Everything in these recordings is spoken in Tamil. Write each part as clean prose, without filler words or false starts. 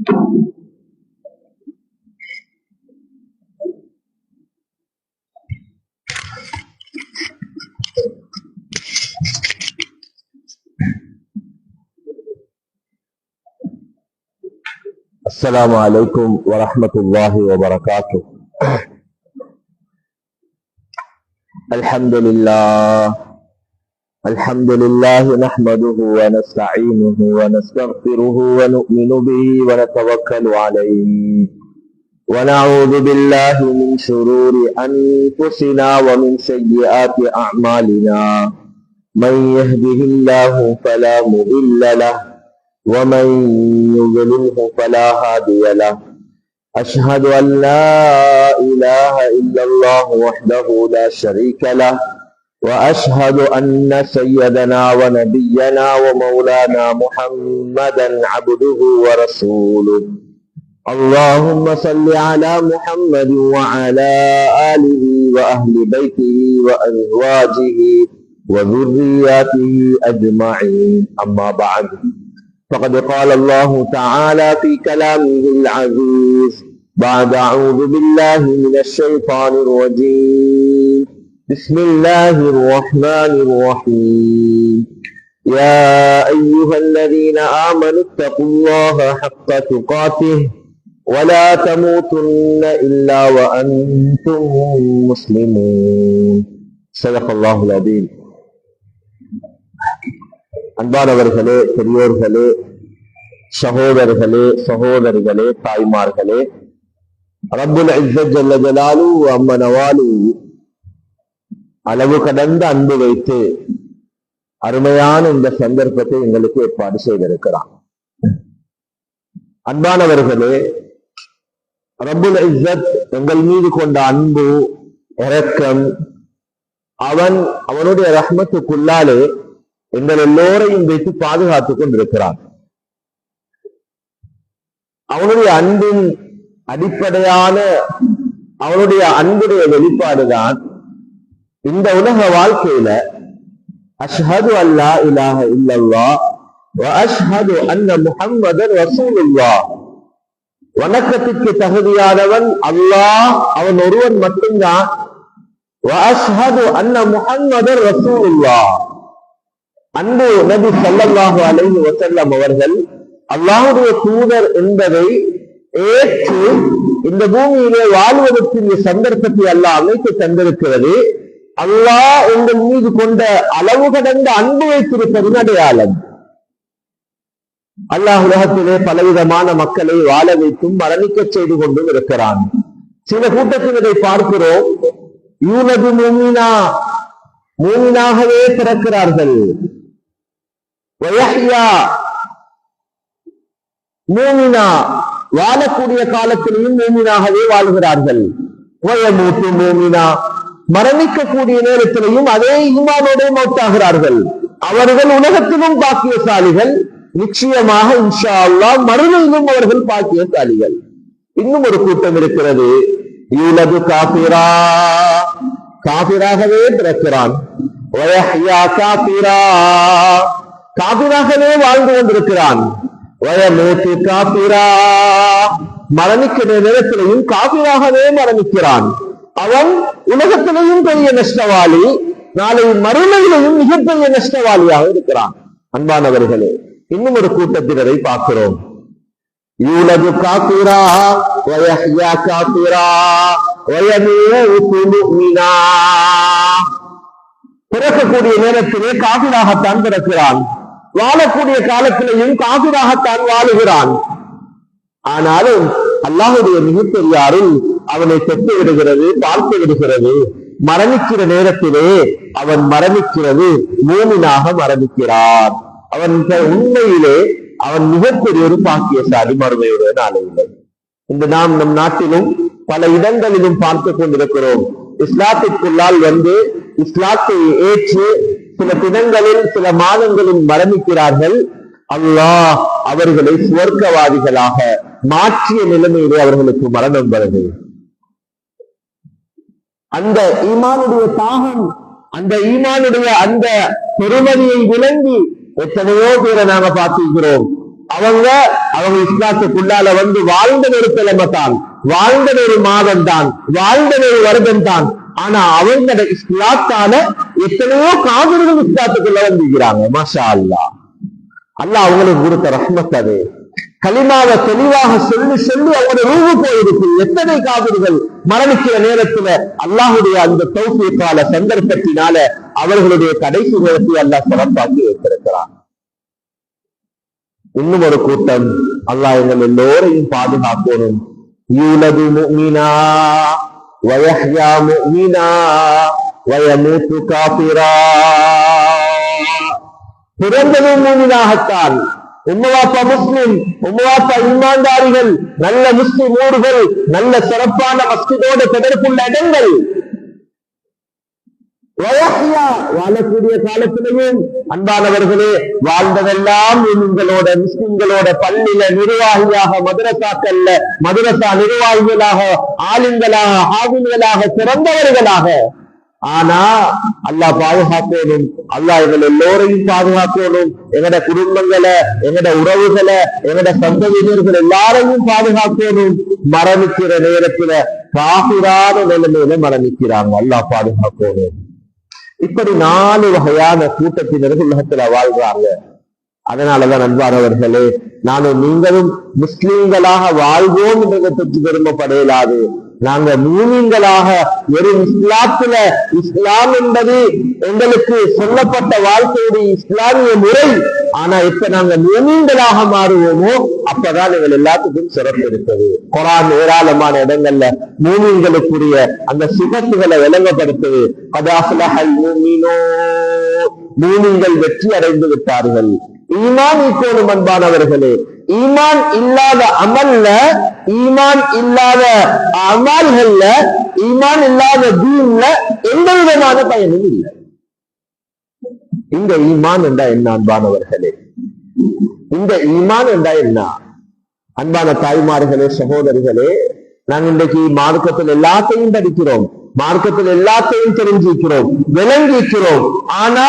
السلام عليكم ورحمة الله وبركاته. الحمد لله نحمده ونستعينه ونستغفره ونؤمن به ونتوكل عليه ونعوذ بالله من شرور أنفسنا ومن سيئات أعمالنا. من يهده الله فلا مضل له ومن يضلله فلا هادي له. أشهد أن لا إله إلا الله وحده لا شريك له، وأشهد أن سيدنا ونبينا ومولانا محمدا عبده ورسوله. اللهم صل على محمد وعلى آله وأهل بيته وأزواجه وذرياته أجمعين. أما بعد، فقد قال الله تعالى في كلامه العزيز بعد أعوذ بالله من الشيطان الرجيم. بسم الله الرحمن الرحيم. يا أيها الذين آمنوا اتقوا الله حق تقاته ولا تموتن إلا وأنتم مسلمون. صدق الله العظيم. அன்பானவர்களே, பெரியோர்களே, சகோதரர்களே, சகோதரிகளே, தாய்மார்களே, ரப்புல் இஸ்ஸத் ஜல்ல ஜலாலுஹு அம்ம நவாலுஹு அளவு கடந்த அன்பு வைத்து அருமையான இந்த சந்தர்ப்பத்தை எங்களுக்கு ஏற்பாடு செய்திருக்கிறான். அன்பானவர்களே, ரப்புல் இஸ்ஸத் எங்கள் மீது கொண்ட அன்பு, இரக்கம், அவனுடைய ரஹ்மத்துக்குள்ளாலே எங்கள் எல்லோரையும் வைத்து பாதுகாத்துக் கொண்டிருக்கிறான். அவனுடைய அன்பின் அடிப்படையான அவனுடைய அன்புடைய வெளிப்பாடுதான் இந்த உலக வாழ்க்கையில அஷ்ஹது அல்லா இலாஹ இல்லல்லாஹ் வ அஷ்ஹது அன்ன முஹம்மதர் ரசூலுல்லாஹ். வணக்கத்திற்கு தகுதியானவன் அல்லாஹ், அவன் ஒருவன் மட்டும்தான். வ அஷ்ஹது அன்ன முஹம்மதர் ரசூலுல்லாஹ். அன்பு நபி ஸல்லல்லாஹு அலைஹி வஸல்லம் அவர்கள் அல்லாஹ்வுடைய தூதர் என்பதை ஏற்று இந்த பூமியிலே வாழ்வதற்கு சந்தர்ப்பத்தை அல்லாஹ் அமைத்து தந்திருக்கிறது. அல்லாஹ் எங்கள் மீது கொண்ட அளவு கடந்த அன்பு வைத்திருப்பதின் அடையாளம். அல்லாஹ் உலகத்திலே பலவிதமான மக்களை வாழ வைத்தும் மரணிக்க செய்து கொண்டும் இருக்கிறான். சில கூட்டத்தினரை பார்க்கிறோம், யூலது மூமினா, மூமினாகவே பிறக்கிறார்கள். மூமினா, வாழக்கூடிய காலத்திலேயும் மூமினாகவே வாழ்கிறார்கள். வயமூத்து மூமினா, மரணிக்கக்கூடிய நேரத்திலேயும் அதே ஈமானோட மௌத்தாகிறார்கள். அவர்கள் உலகத்திலும் பாக்கியசாலிகள், நிச்சயமாக இன்ஷா அல்லாஹ் மறுமையிலும் அவர்கள் பாக்கியசாலிகள். இன்னும் ஒரு கூட்டம் இருக்கிறது, யூலது காபிரா, காபிராகவே பிறக்கிறான். வயஹ்யா காபிரா, காபிராகவே வாழ்ந்து கொண்டிருக்கிறான். வயமூத்து காபிரா, மரணிக்கிற நேரத்திலையும் காபிராகவே மரணிக்கிறான். அவன் உலகத்திலையும் பெரிய நஷ்டவாளி, நாளை மறுமையிலையும் மிகப்பெரிய நஷ்டவாளியாக இருக்கிறான். அன்பானவர்களே, இன்னும் ஒரு கூட்டத்தினரை பார்க்கிறோம். யூலது காபிரா வயஹ்யா காபிரா வயமூத்து முஃமினா. பிறக்கக்கூடிய நேரத்திலே காபிராகத்தான் பிறக்கிறான், வாழக்கூடிய காலத்திலேயும் காபிராகத்தான் வாழுகிறான். ஆனாலும் அல்லாஹ்வுடைய மிகப்பெரிய அருள் அவனை பெற்று விடுகிறது, பார்த்து விடுகிறது. மரணிக்கிற நேரத்திலே அவன் மரணிக்கிறது மூமினாக மரணிக்கிறான். அவன் உண்மையிலே அவன் மிகப்பெரிய ஒரு பாக்கியசாலி, மறுமையுடைய நாளையிலே. இன்று நாம் நம் நாட்டிலும் பல இடங்களிலும் பார்த்து கொண்டிருக்கிறோம். இஸ்லாத்திற்குள்ளால் இஸ்லாத்தை ஏற்று சில தினங்களில் சில மாதங்களில் மரணிக்கிறார்கள். அல்லாஹ் அவர்களை சுவர்க்கவாதிகளாக மாற்றிய நிலைமையிலே அவர்களுக்கு மரணம் வருது. அந்த ஈமானுடைய தாகம், அந்த ஈமானுடைய அந்த பெருமதியை விளங்கி எத்தனையோ பேரை நாங்க பார்த்திருக்கிறோம். அவங்க இஸ்லாத்துக்குள்ளால வந்து வாழ்ந்தது ஒரு கிழமை தான், வாழ்ந்தது ஒரு மாதம் தான், வாழ்ந்தது ஒரு வருடம் தான். ஆனா அவங்க இஸ்லாத்தால எத்தனையோ காவிர்கள் இஸ்லாத்துக்குள்ள வந்துக்கிறாங்க. மாஷா அல்லாஹ், அல்லாஹ் அவங்களுக்கு கொடுத்த ரஹ்மத் அது. கலிமாவை தெளிவாக சொல்லி சொல்லி அவங்களோட ரூபு போயிருக்கு. எத்தனை காவிர்கள் மரணிக்கிற நேரத்துல அல்லாஹுடைய அந்த தௌஃபீக்கால சந்தர்ப்பத்தினால அவர்களுடைய கடைசி நேரத்தை அல்லாஹ் சிறப்பாக்கி வைத்திருக்கிறான். இன்னும் ஒரு கூட்டம் அல்லாஹ் எங்கள் எல்லோரையும் பாதுகாக்கணும். யூலது முஃமினா வயஹ்யா முஃமினா வயமூத்து காஃபிரா. பிறந்தது மூமினாகத்தான், உம்மவாப்பா முஸ்லிம், உம்மவாப்பா ஈமான்தாரிகள், நல்ல முஸ்லிம் ஊர்கள், நல்ல சிறப்பான மஸ்ஜிதோடு தொடர்புள்ள இடங்கள். வாழக்கூடிய காலத்திலேயும் அன்பானவர்களே வாழ்ந்ததெல்லாம் உங்களோட முஸ்லிம்களோட பள்ளியில நிர்வாகியாக, மதரசாக்கள்ல மதரசா நிர்வாகிகளாக, ஆளுங்களாக, ஆவின்களாக, சிறந்தவர்களாக. ஆனா அல்லாஹ் பாதுகாக்கணும், அல்லாஹ் எங்கள் எல்லோரையும் பாதுகாக்கணும். எங்கட குடும்பங்களை, எங்கட உறவுகளை, எங்கட சந்ததியினர்கள் எல்லாரையும் பாதுகாக்கணும். மரணிக்கிற நேரத்துல காபிரான நிலைமையில மரணிக்கிறாங்க. அல்லாஹ் பாதுகாக்கணும். இப்படி 4 வகையான கூட்டத்தினர்கள் உலகத்துல வாழ்றாங்க. அதனாலதான் அன்பானவர்களே, நானும் நீங்களும் முஸ்லீம்களாக வாழ்வோம் என்றதை பற்றி பெருமைப்படையலாது. நாங்க மூமின்களாக வெறும் இஸ்லாத்துல, இஸ்லாம் என்பது எங்களுக்கு சொல்லப்பட்ட வாழ்க்கையுடைய இஸ்லாமிய முறை. ஆனா இப்ப நாங்க மூமின்களாக மாறுவோமோ அப்பதான் எங்கள் எல்லாத்துக்கும் சிறப்பு இருக்குது. குர்ஆன் ஏராளமான இடங்கள்ல மூமின்களுக்குரிய அந்த சிபத்துகளை விளங்கப்படுத்துது. மூமின்கள் வெற்றி அடைந்து விட்டார்கள். ஈமான் ஈக்கோணும் அன்பானவர்களே. ஈமான் இல்லாத அமல்ல, ஈமான் இல்லாத அமல்கள்ல, ஈமான் இல்லாத தீன்ல எந்த விதமான பயனும் இல்லை. இந்த ஈமான் என்றா என்ன அன்பானவர்களே? இந்த ஈமான் என்றா என்ன? அன்பான தாய்மார்களே, சகோதரிகளே, நாங்கள் இன்றைக்கு மார்க்கத்தில் எல்லாத்தையும் படிக்கிறோம், மார்க்கத்தில் எல்லாத்தையும் தெரிஞ்சிக்கிறோம், விளங்கிக்கிறோம். ஆனா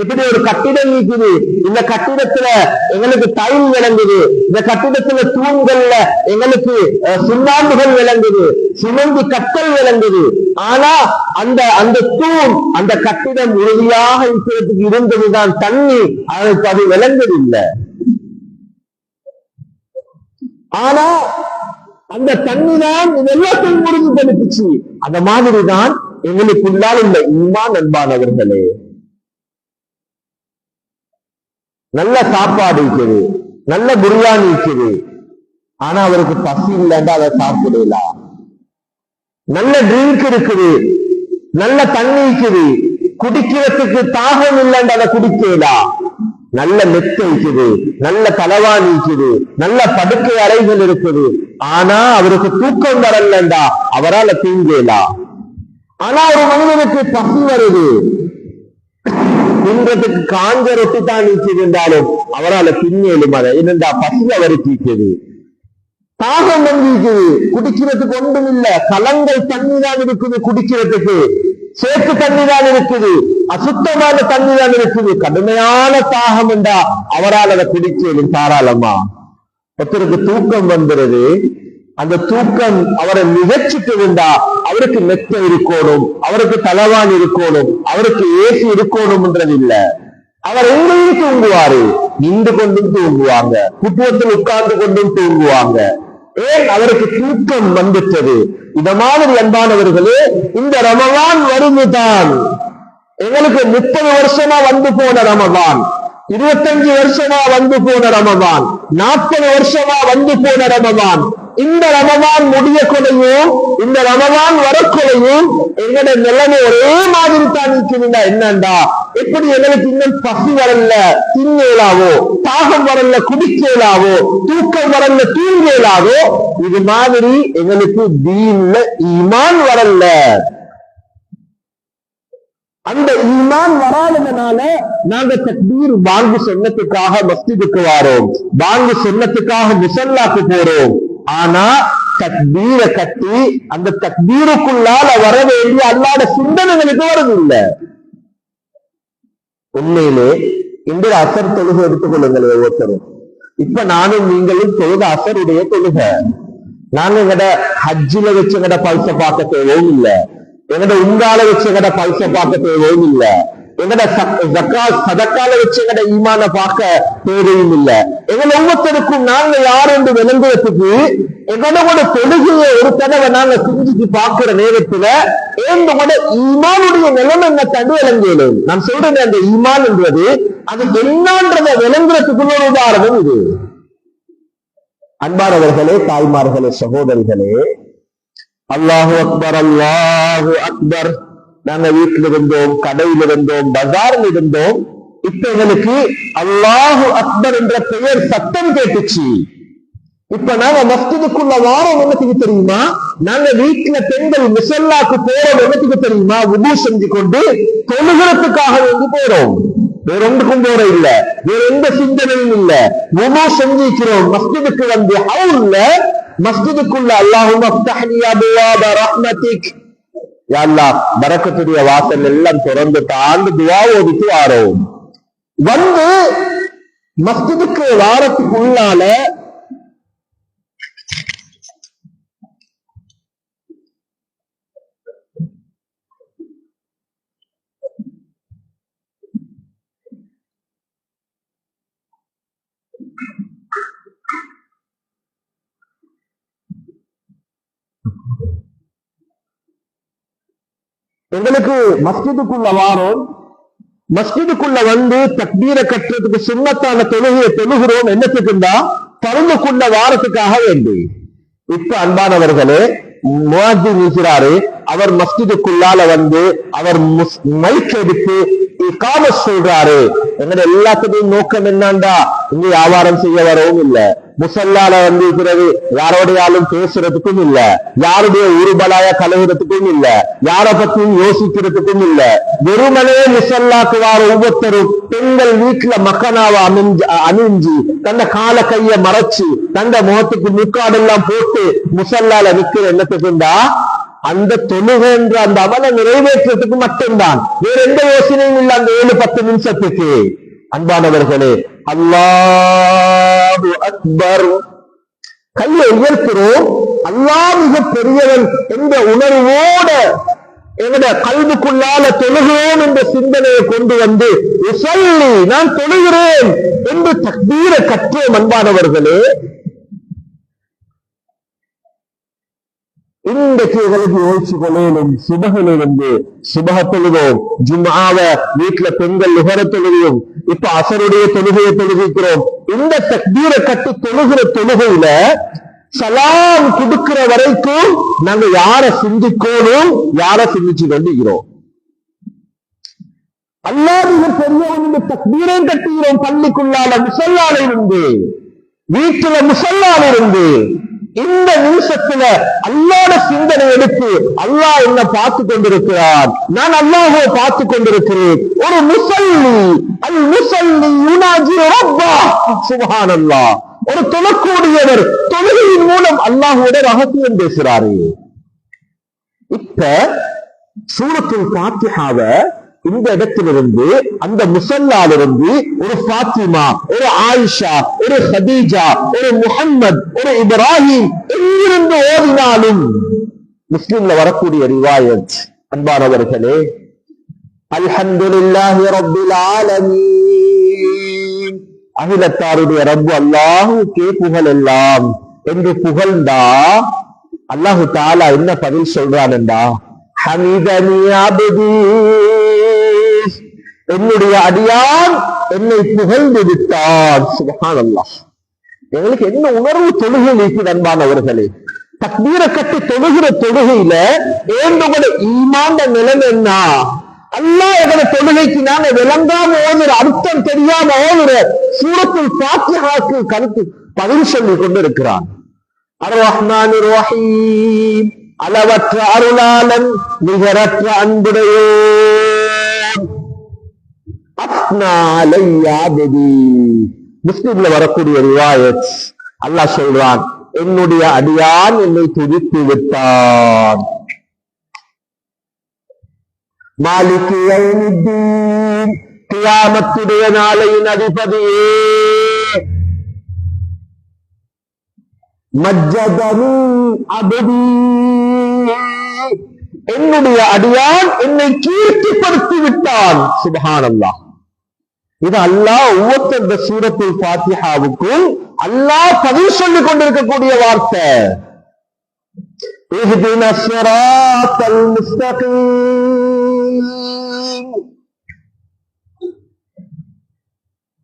இப்படி ஒரு கட்டிடம் இருக்குது, இந்த கட்டிடத்துல எங்களுக்கு டைல் விளங்குது, இந்த கட்டிடத்துல தூண்கள்ல எங்களுக்கு சுண்ணாம்புகள் விளங்குது, சிமெண்ட் கற்கள் விளங்குது. ஆனா அந்த தூண், அந்த கட்டிடம் உறுதியாக இருக்கிறதுக்கு இருந்ததுதான் தண்ணி, அதற்கு அது விளங்குதில்லை. ஆனா அந்த தண்ணி தான் இது எல்லாத்தையும் உறுதிப்படுத்துச்சு. அந்த மாதிரிதான் எங்களுக்குள்ளால் இந்த ஈமான் அன்பானவர்களே. நல்ல சாப்பாடு இருக்குது, நல்ல பிரியாணி இருக்குது, ஆனா அவருக்கு பசி இல்லைன்னா அதை சாப்பிடலாம். நல்ல ட்ரிங்க் இருக்குது, நல்ல தண்ணி இருக்குது, குடிக்கிறதுக்கு தாகம் இல்லைன்னு அதை குடிக்கலாம். நல்ல மெத்தை இருக்குது, நல்ல தலவாணி இருக்குது, நல்ல படுக்கை அறைகள் இருக்குது, ஆனா அவருக்கு தூக்கம் வரலண்டா அவரால் தூங்கலாம். ஆனா ஒரு மனிதனுக்கு பசி வருது, தின்றதுக்கு காஞ்ச ரொட்டி தான் நீச்சது என்றாலும் அவரால் தின்னேலும். அதை என்னண்டா பசி அவருக்கு இருக்குது. தாகம் வந்திருக்குது, குடிக்கிறதுக்கு ஒன்றும் இல்லை, கலங்கள் தண்ணி தான் இருக்குது, குடிக்கிறதுக்கு சேத்து தண்ணி தான் இருக்குது, அசுத்தமான தண்ணி தான் இருக்குது. கடுமையான தாகம் என்றா அவரால் அதை குடிக்கலும் தாராளமா. ஒருத்தருக்கு தூக்கம் வந்துருது, அந்த தூக்கம் அவரை நிகழ்ச்சிட்டு இருந்தா அவருக்கு மெத்த இருக்கணும், அவருக்கு தலவான் இருக்கணும், அவருக்கு ஏசி இருக்கணும்ன்றது இல்ல. அவர் எங்கேயும் தூங்குவாரு, நின்று கொண்டும் தூங்குவாங்க, குட்டுவத்தில் உட்கார்ந்து கொண்டும் தூங்குவாங்க. ஏன்? அவருக்கு தூக்கம் வந்துட்டது. இந்த மாதிரி அன்பானவர்களே, இந்த ரமலான் வருதுதான் எங்களுக்கு 30 வருஷமா வந்து போன ரமலான், 25 வருஷமா வந்து போன ரமலான், 40 வருஷமா வந்து போன ரமலான். இந்த ரமலான் முடிய கொலையும் இந்த ரமலான் வரக்கொலையும் எங்களோட நிலைமை ஒரே மாதிரி தான் இருக்குதுண்டா. என்னண்டா, எப்படி எங்களுக்கு இன்னும் பசி வரல தின்னேலாவோ, தாகம் வரல குடிக்கலாவோ, தூக்கம் வரல தூங்கலாவோ, இது மாதிரி எங்களுக்கு தீன்ல ஈமான் வரல. அந்த ஈமான் வராததுனால நாங்க தக்பீர் பாங்கு சொன்னதுக்காக மஸ்ஜிதுக்கு வாரோம், பாங்கு சொன்னதுக்காக முசல்லாக்கு போறோம். ஆனா தக்பீரை கட்டி அந்த தக்பீருக்குள்ளால வர வேண்டிய அல்லாத சிந்தனைகளுக்கு வருதில்லை. உண்மையிலே இன்று அசர் தொழுகை எடுத்துக் கொள்ளுங்கள். ஒவ்வொருத்தரும் இப்ப நானும் நீங்களும் தொழுத அசருடைய தொழுக. நாங்க எங்கட ஹஜ்ஜில வச்சு எங்கட பல்ச பார்க்க தேவையும் இல்ல, எங்கட உங்கால வச்சு எங்கட பல்ச பார்க்க தேவையும் இல்ல, எங்கட சதக்கால வச்சு எங்கட ஈமான பார்க்க தேவையும் இல்ல. எங்களை ஒவ்வொருத்தருக்கும் நாங்க யார் என்று விளங்குறதுக்கு எங்களோட தொழுகையை ஒரு தடவை நாங்க செஞ்சுட்டு பார்க்கிற நேரத்துல எங்களோட ஈமானுடைய நிலைமை என்ன கண்டு விளங்கலும். நான் சொல்றேன், அந்த ஈமான் என்றது அது என்னன்றத விளங்குறதுக்குள்ள ஒரு உதாரணம் இது. அன்பானவர்களே, தாய்மார்களே, சகோதரிகளே, அல்லாஹு அக்பர், அல்லாஹு அக்பர். நாங்க வீட்டில் இருந்தோம், கடையில் இருந்தோம், பஜாரில் இருந்தோம். இப்ப எங்களுக்கு அல்லாஹு அக்பர் என்ற பெயர் சத்தம் கேட்டுச்சு. இப்ப நாங்க மஸ்ஜிதுக்குள்ள வாரம் என்னத்துக்கு தெரியுமா? நாங்க வீட்டுல பெண்கள் முசல்லாக்கு போறோம் என்னத்துக்கு தெரியுமா? உது செஞ்சு கொண்டு தொழுகிறதுக்காக வேண்டி போறோம். வேற ஒன்றுக்கும் போற இல்ல, வேற எந்த சிந்தனையும் இல்ல. உது செஞ்சிக்கிறோம். மஸ்ஜிதுக்கு வந்து ஹவுல்ல மஸ்ஜிதுக்குள்ள அல்லாஹும்ம ஃப்தஹ்லி அப்வாப ரஹ்மத்திக், யா அல்லாஹ் பரக்கத்துடைய வாசல் எல்லாம் திறந்து தாண்டு துஆ ஓதிட்டு வாரோம். வந்து மஸ்ஜிதுக்கு வாரத்துக்குள்ளால எங்களுக்கு மஸ்ஜிதுக்குள்ள வாரோம். மஸ்ஜிதுக்குள்ள வந்து தக்பீரை கட்டுறதுக்கு சுன்னத்தான தொழுகையை தொழுகிறோம். என்னத்துக்குண்டா பருந்துக்குள்ள வாரத்துக்காக வேண்டி. இப்ப அன்பானவர்களே, முஅத்தின் இருக்கிறாரு, அவர் மஸ்ஜிதுக்குள்ளால வந்து அவர் மைக் எடுத்து இகாமத் சொல்றாரு. எங்க எல்லாத்துக்கும் நோக்கம் என்னண்டா, இங்க வியாபாரம் செய்ய வரவும் இல்ல, முசல்லால வந்து இருக்கிறது யாரோடையாலும் பேசுறதுக்கும் இல்ல, யாருடைய உருபலாய கழுவுறதுக்கும் இல்ல, யார பத்தியும் யோசிக்கிறதுக்கும் இல்ல. வெறுமனே முசல்லாக்கு வார ஒவ்வொருத்தரும் பெண்கள் வீட்டுல மக்கனாவ அணிஞ்சு தந்த கால கைய மறைச்சு தந்த முகத்துக்கு முக்காடெல்லாம் போட்டு முசல்லால நிக்கிற என்னத்துக்குண்டா அந்த தொழுகின்ற அந்த அமலை நிறைவேற்றத்துக்கு மட்டும்தான், வேற எந்த யோசனையும் இல்லை அந்த 7-10 நிமிஷத்துக்கு. அன்பானவர்களே, அல்லாஹு அக்பர் கையை உயர்த்துறோம். அல்லாஹ் மிக பெரியவன் என்ற உணர்வோட எங்கட கல்விக்குள்ளால தொழுகிறோம் என்ற சிந்தனையை கொண்டு வந்து உசல்லி, நான் தொழுகிறேன் என்று தக்பீரை கற்றோம். அன்பானவர்களே, இன்றைக்கு எங்களுக்கு யோசிச்சு கொள்ளையிலும் சுபகிலிருந்து சுபக தொழுவோம், ஜும்ஆவ வீட்டுல பெண்கள் நுகர தொழுவோம், இப்ப அசருடைய தொழுகையை தொழுகிறோம். இந்த தக்பீரை கட்டி தொழுகிற தொழுகையில சலாம் கொடுக்கிற வரைக்கும் நாங்க யார சிந்திக்கணும், யார சிந்திச்சு கொண்டிருக்கிறோம். அல்லாஹ் பெரியவன் இந்த தக்பீரையும் கட்டுகிறோம். பள்ளிக்குள்ளால முசல்லால இருந்து, வீட்டுல முசல்லால இருந்து இந்த நிமிஷத்துல அல்லாஹ்வோட சிந்தனை எடுத்து அல்லாஹ் என்ன பார்த்து கொண்டிருக்கிறார், நான் அல்லாஹ்வை பார்த்து கொண்டிருக்கிறேன். ஒரு முஸல்லி அல் முஸல்லி யுனாஜி ரப்பஹ், சுப்ஹானல்லாஹ். ஒரு தொழக்கூடியவர் தொழுகையின் மூலம் அல்லாஹ்வோட ரகசியம் பேசுறாரு. இப்ப சூரத்துல் ஃபாத்திஹாவை இந்த இடத்திலிருந்து அந்த முசல்லாலிருந்து ஒரு ஃபாத்திமா, ஒரு ஆயிஷா, ஒரு ஹதீஜா, ஒரு முஹம்மத், ஒரு இப்ராஹிம் எங்கிருந்து ஓதினாலும் முஸ்லிம்ல வரக்கூடிய ரிவாயத். அன்பானவர்களே, அல்ஹம்துலில்லாஹி ரப்பில் ஆலமீன், அகிலத்தாருடைய ரப்பு அல்லாஹ்வுக்கே புகழ் எல்லாம் என்று புகழ்ந்தா அல்லாஹு தஆலா என்ன பதில் சொல்றான்டா, ஹமீதனி அப்தி, என்னுடைய அடியான் என்னை புகழ்ந்து விட்டான். சுப்ஹானல்லாஹ். எங்களுக்கு என்ன உணர்வு தொழுகை இருக்குது அன்பானவர்களே? தக்பீரை கட்டி தொழுகிற தொழுகையில ஏந்தோட ஈமான் நிலைமை என்ன? அல்லாஹ் எங்களை தொழுகைக்கு நாங்க விளங்காம ஓதுற, அர்த்தம் தெரியாம ஓதுற சூரத்துல் ஃபாத்திஹாக்கு கருத்து பதில் சொல்லி கொண்டிருக்கிறான். அர் ரஹ்மானிர் ரஹீம், அளவற்ற அருளாளன் நிகரற்ற அன்புடையோன். முஸ்லிம்ல வரக்கூடிய ரிவாயத், அல்லாஹ் சொல்றான், என்னுடைய அடியான் என்னை துதித்து விட்டான். மாலிகி யௌமித்தீன், கியாமத்துடைய நாளையின் அதிபதியே. மஜ்ஜதனி அபதி, என்னுடைய அடியான் என்னை கீர்த்திப்படுத்தி விட்டான். சுப்ஹானல்லாஹ். இது அல்லாஹ் ஒவ்வொரு சூரத்துல் ஃபாத்திஹாவுக்கும் அல்லாஹ் பதில் சொல்லிக் கொண்டிருக்கக்கூடிய வார்த்தை. இஹ்தின ஸிராத்தல் முஸ்தகீம்,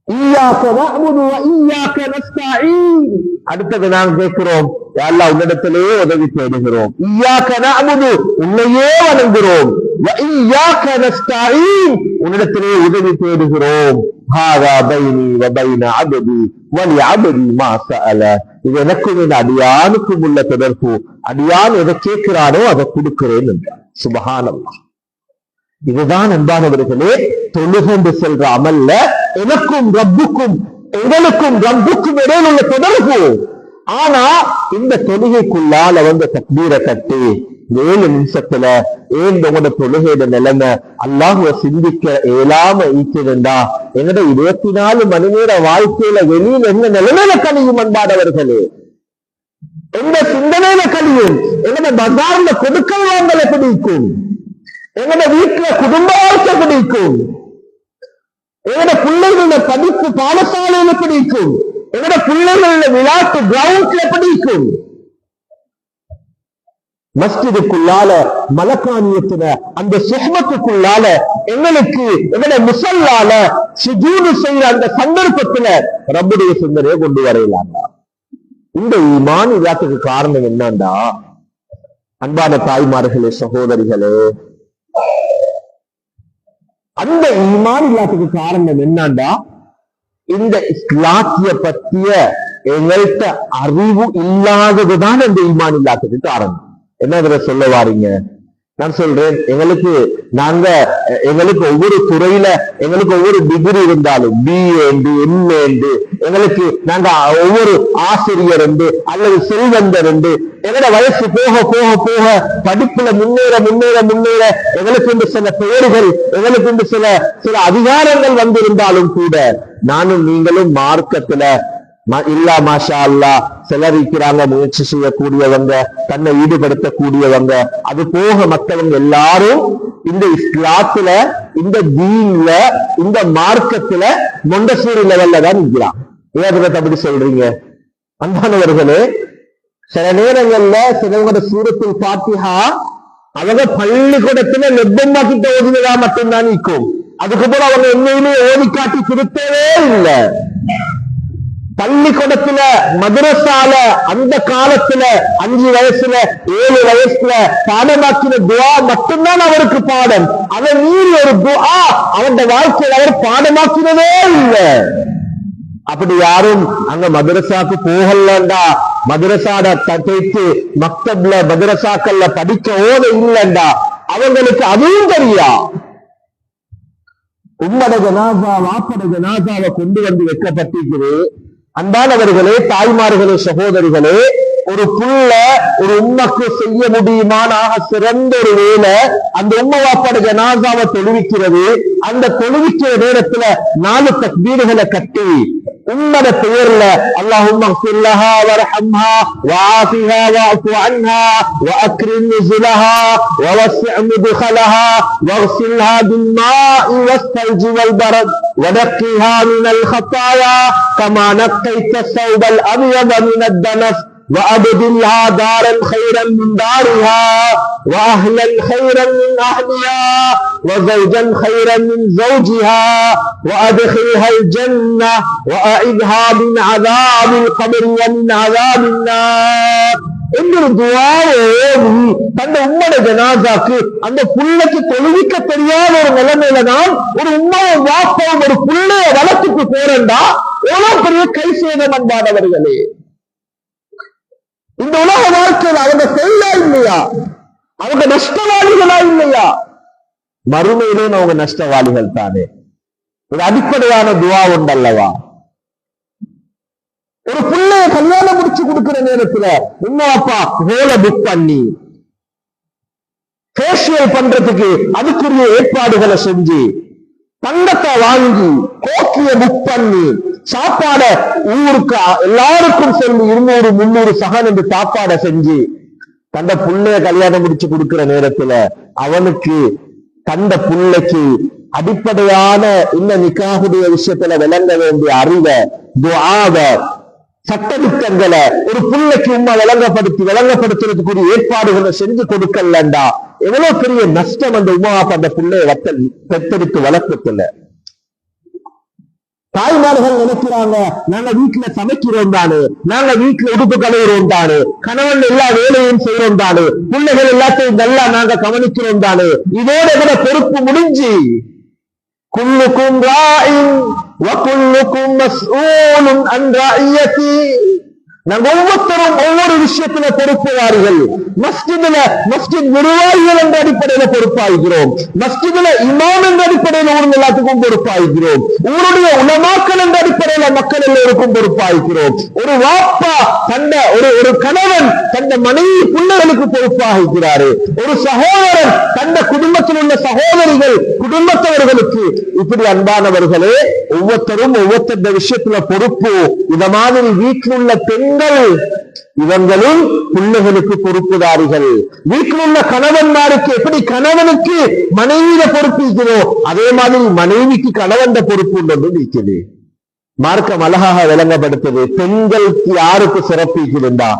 இய்யாக நஅ்புது வ இய்யாக நஸ்தஈன். அடுத்தது நாம் கேட்கிறோம், யா அல்லாஹ் உன்னிடத்திலே உதவி தேடுகிறோம். இய்யாக நஅ்புது, உன்னையே வணங்குகிறோம். வ இய்யாக நஸ்தஈன், உன்னிடத்திலே உதவி தேடுகிறோம். ஹாதா பைனி வ பைன அப்தி வ லிஅப்தி மா ஸஅல. இது எனக்கும் என் அடியானுக்கும் உள்ள தொடர்பு. அடியான் எதை கேட்கிறானோ அதை கொடுக்கிறேன் என்றார். சுப்ஹானல்லாஹ். இதுதான் அன்பானவர்களே தொழுகென்று செல்ற அமல்ல எனக்கும் ரப்புக்கும், எங்களுக்கும் ரப்புக்கும் இடையில் உள்ள தொடர்பு. ஆனா இந்த தொழுகைக்குள்ளால் அவங்க தக்பீரை கட்டி 7 நிமிஷத்துல ஏன் உங்களோட தொழுகையோட நிலைமை அல்லாஹ்வை சிந்திக்க இயலாம ஈக்கிறா, எங்கட 24 மணி நேர வாழ்க்கையில வெளியில என்ன நிலைமையில கழியும் அன்பானவர்களே, எந்த சிந்தனையில கழியும், எங்கட பஜார்ல கொடுக்கல் வாங்கல பிடிக்கும், எங்கட வீட்டுல குடும்ப வாழ்க்கை பிடிக்கும், எங்கட பிள்ளைகள படிப்பு பாடசாலையில பிடிக்கும், எங்கட பிள்ளைகள விளையாட்டு கிரவுண்ட்ல பிடிக்கும். மஸ்ஜிதுக்குள்ளால மலக்கானியத்துல அந்த சுஹ்பத்துக்குள்ளால எங்களுக்கு எங்கட முசல்லால சுஜூது செய்யற அந்த சந்தர்ப்பத்துல ரப்புடைய சிந்தனையை கொண்டு வரையலாம்டா. இந்த ஈமான் இல்லாததுக்கு காரணம் என்னண்டா அன்பான தாய்மார்களே, சகோதரிகளே, அந்த ஈமான் இல்லாததுக்கு காரணம் என்னண்டா இந்த இஸ்லாத்திய பத்திய எங்கள்கிட்ட அறிவு இல்லாததுதான் அந்த ஈமான் இல்லாததுக்கு காரணம். என்ன இதுல சொல்ல வாரீங்க? நான் சொல்றேன், எங்களுக்கு ஒவ்வொரு துறையில எங்களுக்கு ஒவ்வொரு டிகிரி இருந்தாலும் BA MA எங்களுக்கு நாங்க ஒவ்வொரு ஆசிரியர் அல்லது செல்வந்தர் எங்களோட வயசு போக போக போக படிப்புல முன்னேற முன்னேற முன்னேற எங்களுக்கு சில பெயர்கள், எங்களுக்கு சில அதிகாரங்கள் வந்திருந்தாலும் கூட நானும் நீங்களும் மார்க்கத்துல இல்லா மாஷா அல்லா சிலர் இருக்கிறாங்க, முயற்சி செய்யக்கூடியவங்க, தன்னை ஈடுபடுத்தக்கூடியவங்க. அது போக மற்றவங்க எல்லாரும் இந்த இஸ்லாத்துல, இந்த தீன்ல, இந்த மார்க்கத்துல மொண்டசூரி லெவல்ல தான் இருக்கிறான். ஏன் அப்படி சொல்றீங்க அன்பானவர்களே? சில நேரங்கள்ல சிலவங்க சூரத்துல் ஃபாத்திஹா அவங்க பள்ளிக்கூடத்துல நெப்பம்மா கிட்ட ஓதுனதா மட்டும்தான் நிற்கும். அதுக்கப்புறம் அவங்க எங்கேயுமே ஓதி காட்டி திருத்தவே இல்லை. பள்ளிக்கூடத்துல மதரசால அந்த காலத்துல 5 வயசுல 7 வயசுல பாடமாக்கின துஆ மட்டும்தான் அவருக்கு பாடம். அதை மீறி ஒரு துஆ அவருடைய வாழ்க்கையில் அவர் பாடமாக்கினதே இல்லை. அப்படி யாரும் அங்க மதரசாக்கு போகலண்டா, மதரசாட தட்டைத்து மக்தப்ல மதரசாக்கள்ல படிக்க ஓத இல்லண்டா அவங்களுக்கு அதுவும் தெரியா. உம்மட ஜனாசா வாப்பட ஜனாசாவை கொண்டு வந்து வைக்கப்பட்டிருக்குது. அன்பானவர்களே, தாய்மார்களே, சகோதரிகளே, ஒரு புள்ள ஒரு உம்மக்கு செய்ய முடியுமானாக சிறந்த ஒரு வேலை அந்த உம்ம வாப்பாட ஜனாசாவை தொழுவிக்கிறது. அந்த தொழுவிக்கிற நேரத்துல 4 தக்பீர்களை கட்டி உம்மட பெயர்ல அல்லாஹும்ம இக்ஃபிர் லஹா வர்ஹம்ஹா வஆஃபிஹா வஅஃபு அன்ஹா வஅக்ரிம் நுஸுலஹா வவஸ்ஸி' முத்கலஹா வக்ஸில்ஹா பில்மாஇ வஸ்ஸல்ஜி வல்பரத் வனக்கிஹா மினல் ഖതാயா கமா நக்கைத ஸௌபல் அப்யத மினத் தனஸ் وأبدلها دارا خيرا من دارها وأهلا خيرا من أهلها وزوجا خيرا من زوجها وأدخلها الجنة وأعذها من عذاب القبر ومن عذاب النار. இன்னொரு துஆவை தந்த உம்மட ஜனாசாக்கு அந்த புள்ளைக்கு தொழுவிக்க தெரியாத ஒரு நிலைமையில தான் ஒரு உம்மாவும் வாப்பாவும் ஒரு புள்ளைய வளர்த்துக்கு போறேன்டா எவ்வளவு பெரிய கை சேதம் அன்பானவர்களே. இந்த உலக வாழ்க்கையில் அவங்க செய்யா இல்லையா, அவங்க நஷ்டவாளிகளா இல்லையா? மறுமையிலே அவங்க நஷ்டவாளிகள் தானே. ஒரு அடிப்படையான துஆ உண்டல்லவா? ஒரு பிள்ளைய கல்யாணம் முடிச்சு கொடுக்கிற நேரத்துல உம்மா அப்பா ஹோல புக் பண்ணி ஃபேஷியல் பண்றதுக்கு அதுக்குரிய ஏற்பாடுகளை செஞ்சு தங்கத்தை வாங்கி கோக்கிய புக் பண்ணி சாப்பாட ஊருக்கு எல்லாருக்கும் சொல்லி 200-300 சகன் என்று சாப்பாடை செஞ்சு தந்த புள்ளைய கல்யாணம் முடிச்சு கொடுக்கிற நேரத்துல அவனுக்கு தந்த புள்ளைக்கு அடிப்படையான இந்த நிக்காஹுடைய விஷயத்துல விளங்க வேண்டிய அறிவை, துஆவை, சட்டதிட்டங்களை ஒரு புள்ளைக்கு உண்மை விளங்கப்படுத்துறதுக்குரிய ஏற்பாடுகளை செஞ்சு கொடுக்கலண்டா எவ்வளவு பெரிய நஷ்டம் அந்த உமா அந்த புள்ளைய பெற்றெடுத்து வளர்க்கல. தாய்மார்கள் நினைக்கிறாங்க நாங்க வீட்டுல சமைக்கிறோம் தானே, நாங்க வீட்டுல உடுப்பு கழுவுறோம் தானே, கணவன் எல்லா வேலையும் செய்யறோம் தானே, பிள்ளைகள் எல்லாத்தையும் நல்லா நாங்க கவனிக்கிறோம் தானே, இதோட கூட பொறுப்பு முடிஞ்சு குல்லுக்கும் ராஇன் வ குல்லுக்கும் மஸ்ஊலுன் அன் ரஇயதி. நாங்க ஒவ்வொருத்தரும் ஒவ்வொரு விஷயத்துல பொறுப்புதாரிகள். மஸ்ஜித் நிர்வாகிகள் என்ற அடிப்படையில பொறுப்பாகிறோம், மஸ்ஜிதுல இமாம் என்ற அடிப்படையில ஊர் எல்லாத்துக்கும் பொறுப்பாகிறோம், ஊருடைய உலமாக்கள் என்ற அடிப்படையில மக்கள் எல்லோருக்கும் பொறுப்பாகிறோம். ஒரு வாப்பா ஒரு கணவன் தந்த மனைவி பிள்ளைகளுக்கு பொறுப்பாகிறாரு, ஒரு சகோதரன் தந்த குடும்பத்தில் உள்ள சகோதரிகள் குடும்பத்தவர்களுக்கு. இப்படி அன்பானவர்களே ஒவ்வொருத்தரும் ஒவ்வொருத்தர் விஷயத்துல பொறுப்பு. இந்த மாதிரி வீட்டில் உள்ள பெண்கள் இவங்களும் பிள்ளைகளுக்கு பொறுப்புதாரிகள். வீட்டில் உள்ள கணவன்மாருக்கு எப்படி கணவனுக்கு மனைவியில பொறுப்பு இருக்கிறோம், அதே மாதிரி மனைவிக்கு கணவன் பொறுப்பு உள்ளது இருக்குது. மார்க்கம் அழகாக விளங்கப்படுத்துது. பெண்களுக்கு யாருக்கு சிறப்பு இருக்குதுண்டா,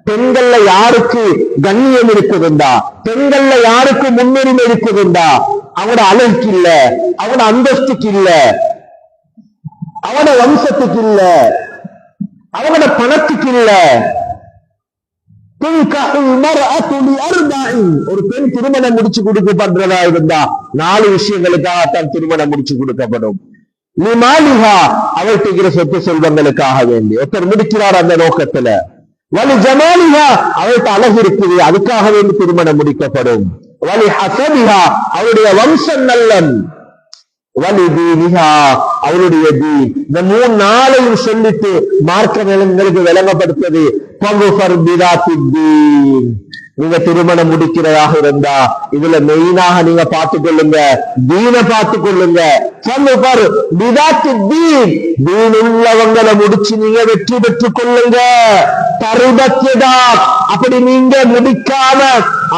பெண்கள்ல யாருக்கு கண்ணியம் இருக்குதுண்டா, பெண்கள்ல யாருக்கு முன்னுரிமை இருக்குதுண்டா, அவனோட அழகுக்கு இல்ல, அவனோட அந்தஸ்துக்கு இல்ல, அவனோட வம்சத்துக்கு இல்ல, அவனோட பணத்துக்கு இல்ல. ஒரு பெண் திருமணம் முடிச்சு கொடுக்கப்படுறதா இருந்தா 4 விஷயங்களுக்காகத்தான் திருமணம் முடிச்சு கொடுக்கப்படும். லிமாலிஹா அவளுக்கு சொத்து செல்வங்களுக்காக வேண்டி ஒருத்தர் முடிக்கிறார் அந்த நோக்கத்துல. வலி ஜமாலிஹா அவளுக்கு அழகு இருக்குது அதுக்காக வேண்டி திருமணம் முடிக்கப்படும். வலி ஹசபிஹா அவருடைய வம்சம் நல்லன். வலி தீனிஹா அவருடைய தீன். இந்த 3 நாளையும் சொல்லிட்டு மார்க்க எங்களுக்கு விளங்கப்படுத்தது. நீங்க திருமணம் முடிக்கிறதாக இருந்தா இதுல மெயினாக நீங்க பார்த்துக் கொள்ளுங்க, தீனை பார்த்துக் கொள்ளுங்க. தீன் உள்ளவங்களை முடிச்சு நீங்க வெற்றி பெற்றுக் கொள்ளுங்க. தருபத்யதா அப்படி நீங்க முடிக்காம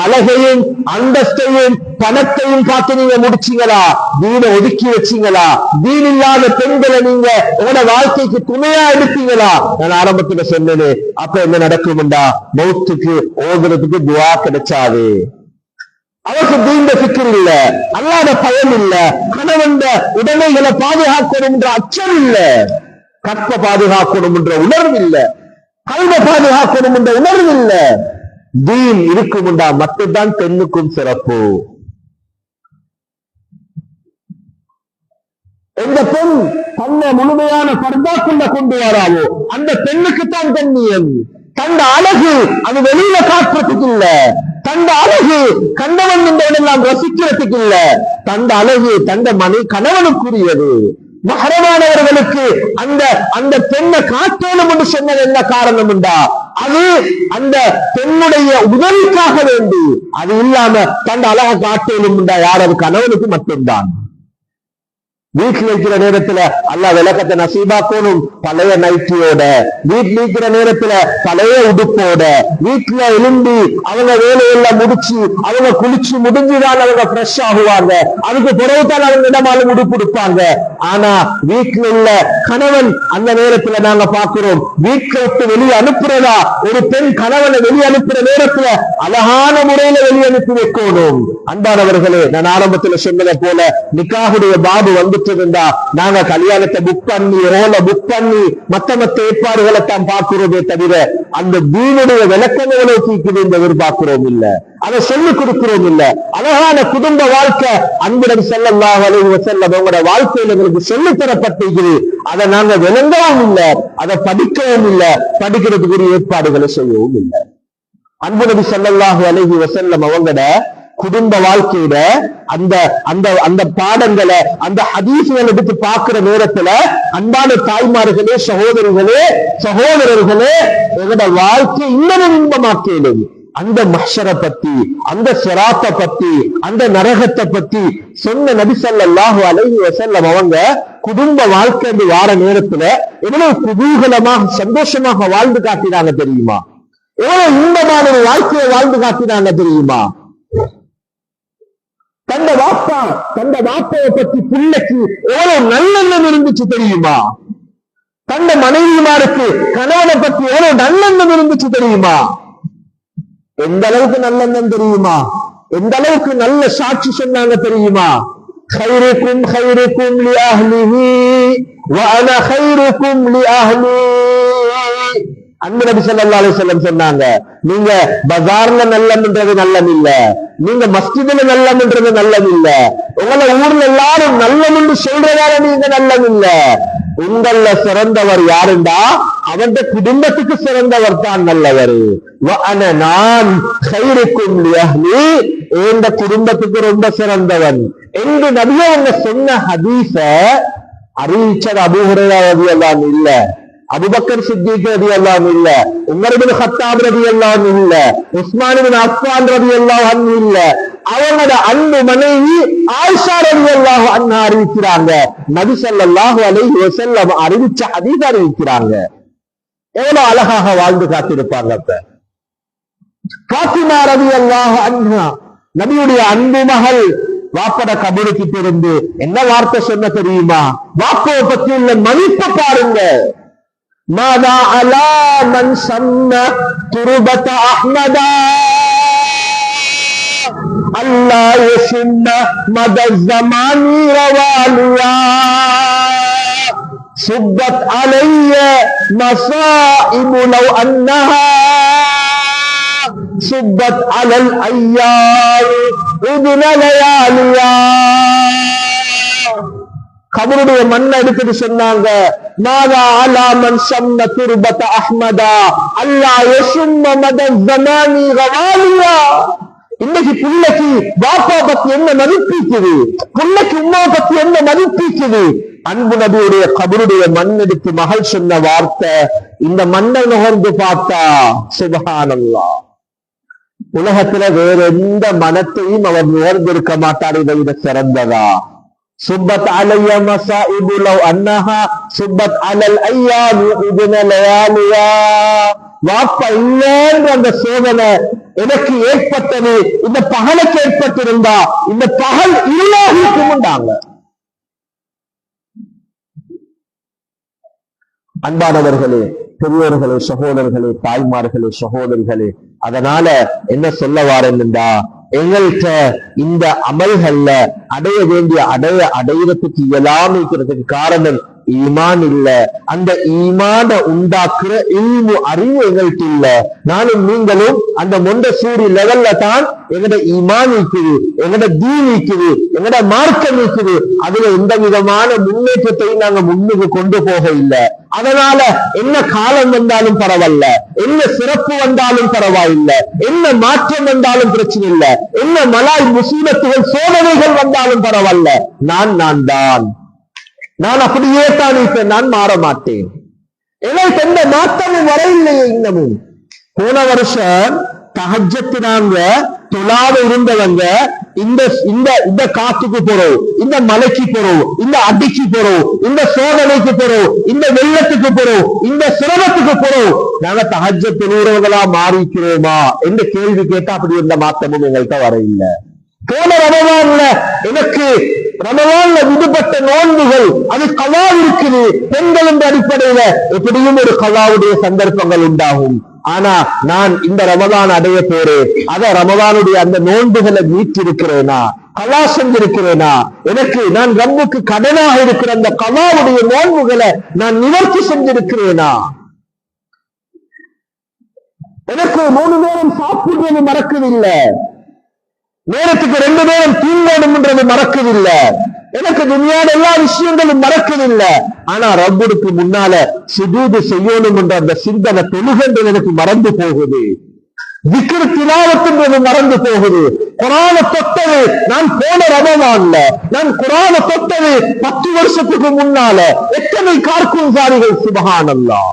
அழகையும் அந்தஸ்தையும் பணத்தையும் பார்த்து நீங்க முடிச்சீங்களா, தீனை ஒதுக்கி வச்சீங்களா, தீன் இல்லாத பெண்களை நீங்க உங்களோட வாழ்க்கைக்கு துணையா எடுத்தீங்களா. நான் ஆரம்பத்துல சொன்னேன், அப்ப என்ன நடக்கும்டா, மௌத்துக்கு ஓதுறதுக்கு துவா கிடைச்சாது. அவருக்கு தீண்ட சிக்கல் இல்ல, அல்லாத பயம் இல்ல, கணவன் உடமைகளை பாதுகாக்கணும் என்ற அச்சம் இல்ல, கற்ப பாதுகாக்கணும் என்ற உணர்வு இல்ல, கல்வ பாதுகாக்கணும் என்ற உணர்வு இல்ல. தீன் இருக்கும்டா மட்டும்தான் பெண்ணுக்கும் சிறப்பு. எந்த பெண் தன்னை முழுமையான பர்தாக்குள்ள கொண்டு வராவோ அந்த பெண்ணுக்குத்தான் கண்ணியம். தந்த அழகு அது வெளியில காட்டுறதுக்கு இல்ல, தந்த அழகு கண்டவன் எல்லாம் ரசிக்கிறதுக்கு இல்ல, தந்த அழகு தந்த கணவனுக்குரியது. மகரமானவர்களுக்கு அந்த பெண்ணை காட்டணும் என்று சொன்னது என்ன காரணம் உண்டா, அது அந்த பெண்ணுடைய உதவிக்காக வேண்டி. அது இல்லாம தந்த அழகை காட்டணும் உண்டா யார், அது கணவனுக்கு மட்டும்தான். வீட்டில் இருக்கிற நேரத்துல அல்லாஹ் விளக்கத்தை நசீபாக்கணும். பழைய நைட்டியோட வீட்டில் இருக்கிற நேரத்துல பழைய உடுப்போட வீட்டுல எழும்பி அவங்க வேலையெல்லாம் முடிச்சு அவங்க குளிச்சு முடிஞ்சுதான் அவங்க ஃப்ரெஷ் ஆகுவாங்க. அதுக்கு பிறகுதான் அவங்க இடமாலும் உடுப்பு கொடுப்பாங்க. ஆனா வீட்டுல உள்ள கணவன் அந்த நேரத்துல நாங்க பாக்குறோம், வீட்டை விட்டு வெளியே அனுப்புறதா ஒரு பெண் கணவனை வெளியே அனுப்புற நேரத்துல அழகான முறையில வெளியே அனுப்பி வைக்கணும். அன்பானவர்களே, நான் ஆரம்பத்துல சொன்னதை போல நிக்காஹுடைய பாபு வந்து நாங்க கல்யாணத்தை புக் பண்ணி ரோல புக் பண்ணி மத்த ஏற்பாடுகளை தான் பார்க்கிறோமே தவிர அந்த தீனுடைய விளக்கங்களை தீக்குது என்று எதிர்பார்க்கிறோம் இல்ல, அதை சொல்லிக் கொடுக்கிறோம் இல்ல. அழகான குடும்ப வாழ்க்கை அன்புடன் ஸல்லல்லாஹு அலைஹி வஸல்லம் அவங்களோட வாழ்க்கையில் எங்களுக்கு சொல்லித் தரப்பட்டிருக்குது. அதை நாங்க விளங்கவும் இல்லை, அதை படிக்கவும் இல்லை, படிக்கிறதுக்குரிய ஏற்பாடுகளை செய்யவும் இல்லை. அன்பு நபி ஸல்லல்லாஹு அலைஹி வஸல்லம் அவங்களோட குடும்ப வாழ்க்கையில அந்த பாடங்களை அந்த ஹதீஸ்களை எடுத்து பார்க்கிற நேரத்துல அன்பான தாய்மார்களே, சகோதரர்களே எங்களோட வாழ்க்கை இன்னும் இன்பமாக்கலும். அந்த மஹ்ஷரை பத்தி, அந்த சிராத்தை பத்தி, அந்த நரகத்தை பத்தி சொன்ன நபி ஸல்லல்லாஹு அலைஹி வஸல்லம் அவங்க குடும்ப வாழ்க்கை வார நேரத்துல எவ்வளவு குதூகலமாக சந்தோஷமாக வாழ்ந்து காட்டினாங்க தெரியுமா? எவ்வளவு இன்பமான ஒரு வாழ்க்கையை வாழ்ந்து காட்டினாங்க தெரியுமா? தந்த வாப்பாவை பத்தி பிள்ளைக்கு எவ்வளவு நல்லெண்ணம் இருந்துச்சு தெரியுமா? தந்த மனைவிமாருக்கு கணவனை பத்தி எவ்வளவு நல்லெண்ணம் இருந்துச்சு தெரியுமா? எந்த அளவுக்கு நல்லெண்ணம் தெரியுமா? எந்த அளவுக்கு நல்ல சாட்சி சொன்னாங்க தெரியுமா? ഖൈറുക്കും ഖൈറുക്കും ലിഅഹ്ലിഹി വഅന ഖൈറുക്കും லிஅஹ்லி. அன்பு நபி ஸல்லல்லாஹு அலைஹி வஸல்லம் சொன்னாங்க, நீங்க பஜார்ல நல்லம்ன்றது நல்லம் இல்ல, நீங்க மஸ்ஜிதுல நல்லம்ன்றது நல்லம் இல்ல, உங்களை ஊர்ல எல்லாரும் நல்லம் என்று சொல்றதால நீங்க நல்லம் இல்ல. உங்கள சிறந்தவர் யாருண்டா அவன் குடும்பத்துக்கு சிறந்தவர் தான் நல்லவர். நான் ഖൈറുக்கும் லிஅஹ்லி, இந்த குடும்பத்துக்கு ரொம்ப சிறந்தவன் என்று நபி அவங்க சொன்ன ஹதீஸ அறிவிச்சது அபூ ஹுரைரா ரலியல்லாஹு அன்ஹு இல்ல, அபூபக்கர் சித்திக் ரலியல்லாஹு அன்ஹு இல்ல, உமர் இப்னு கத்தாப் ரலியல்லாஹு அன்ஹு இல்ல, உஸ்மான் இப்னு அஃபான் ரலியல்லாஹு அன்ஹு இல்ல, அவங்களோட அன்பு மனைவி ஆயிஷா ரலியல்லாஹு அன்ஹா அறிவிக்கிறாங்க. நபி ஸல்லல்லாஹு அலைஹி வஸல்லம் அறிவிச்ச ஹதீஸ் அறிவிக்கிறாங்க. எவ்வளவு அழகாக வாழ்ந்து காத்திருப்பாங்க. அப்ப ஃபாத்திமா ரலியல்லாஹு அன்ஹா நபியுடைய அன்பு மகள் வாப்பட கபருக்கு இருந்து என்ன வார்த்தை சொன்ன தெரியுமா? வாப்பாவை பற்றி உள்ள மதிப்பை பாருங்க. மாதா அலா மன் சன்ன துருபத அஹ்மதா அல்லா யசுன்ன மத ஸமானி ரவாலியா சுப்பத் அலைய மஸாயிபு லவ் அன்னஹா சுப்பத் அலல் ஐயார் உதுன லயாலியா. கபருடைய மண்ணை எடுத்துட்டு சொன்னாங்க, மாதா அலா மன் சன்ன துர்பத அஹ்மதா அல்லா யசுன்ன மத ஸமானி ரவாலியா. இன்னைக்கு பிள்ளைக்கு பாப்பா பத்தி என்ன மதிப்பிக்குது, பிள்ளைக்கு உமா பத்தி என்ன மதிப்பிக்குது? அன்பு நபியுடைய கபருடைய மண் எடுத்து மகள் சொன்ன வார்த்தை, இந்த மண்ணை நுகர்ந்து பார்த்தா சுப்ஹானல்லாஹ், உலகத்துல வேற எந்த மனத்தையும் அவர் நுகர்ந்திருக்க மாட்டார், இதை விட சிறந்ததா? சுப்பத் அலைய மஸாயிபு லவ் அன்னஹா சுப்பத் அலல் ஐயாமி உதுன லயாலியா. வாப்பா இல்லைன்ற அந்த சோதனை எனக்கு ஏற்பட்டது, இந்த பகலுக்கு ஏற்பட்டிருந்தா இந்த பகல் இருளாகிக்கும்ண்டாங்க. அன்பானவர்களே, பெரியோர்களே, சகோதரர்களே, தாய்மார்களே, சகோதரிகளே, அதனால என்ன சொல்ல வாரேன்டா, எங்கள்கிட்ட இந்த அமல்கள்ல அடைய வேண்டிய அடையிறதுக்கு இயலாமைக்கிறதுக்கு காரணம் ஈமான் இல்ல. அந்த ஈமான உண்டாக்குற இல்மு அறிவு எங்கள்கிட்ட இல்ல. நானும் நீங்களும் அந்த மொண்டசூரி லெவல்ல தான் எங்கட ஈமான் இருக்குது, எங்கட தீன் இருக்குது, எங்கட மார்க்கம் இருக்குது. அதுல எந்த விதமான முன்னேற்றத்தையும் நாங்க முன்னுக்கு கொண்டு போக இல்லை. அதனால என்ன காலம் வந்தாலும் பரவாயில்ல, என்ன சிறப்பு வந்தாலும் பரவாயில்லை, என்ன மாற்றம் வந்தாலும் பிரச்சனை இல்லை, என்ன மலாய் முசீபத்துகள் சோதனைகள் வந்தாலும் பரவாயில்ல, நான் அப்படியே தான் இருப்பேன், நான் மாற மாட்டேன். எனக்கு எந்த மாற்றமும் வரையில்லையே இன்னமும். போன வருஷம் தஹஜ்ஜத்துனாங்க தொழாத இருந்தவங்க இந்த காத்துக்கு போறோம், இந்த மலைக்கு போறோம், இந்த அடிக்கு போறோம், இந்த சோதனைக்கு போறோம், இந்த வெள்ளத்துக்கு போறோம், இந்த சிரமத்துக்கு போறோம். நாங்க தஹஜ்ஜத் தொழுகிறவங்களா மாறிக்கிறோமா என்று கேள்வி கேட்டா அப்படி எந்த மாற்றமும் எங்கள்கிட்ட வர இல்லை. போன ரமலான்ல எனக்கு ரமலான்ல விடுபட்ட நோன்புகள் அது கலா இருக்குது. பெண்கள் என்ற அடிப்படையில எப்படியும் ஒரு கலாவுடைய சந்தர்ப்பங்கள் உண்டாகும். ஆனா நான் இந்த ரமலான் அடைய போறேன், அத ரமலானுடைய அந்த நோன்புகளை மீட்டிருக்கிறேனா, கலா செஞ்சிருக்கிறேனா, எனக்கு நான் ரப்புக்கு கடனாக இருக்கிற அந்த கலாவுடைய நோன்புகளை நான் நிவர்த்தி செஞ்சிருக்கிறேனா, எனக்கு 3 நேரம் சாப்பிடுறது மறக்கவில்லை, நேரத்துக்கு 2 நேரம் தூங்கணும்ன்றது மறக்கவில்லை, எனக்கு துனியாட எல்லா விஷயங்களும் மறக்கவில்லை. ஆனா ரப்புக்கு முன்னால சுஜூது செய்யணும் என்ற அந்த சிந்தனை தொழுகின்றது எனக்கு மறந்து போகுது, திக்ர் திலாவத்துன்றது மறந்து போகுது. குர்ஆனை தொட்டது நான் போன ரமலான்ல, நான் குர்ஆனை தொட்டது 10 வருஷத்துக்கு முன்னால. எத்தனை கார்குன்சாரிகள், சுப்ஹானல்லாஹ்.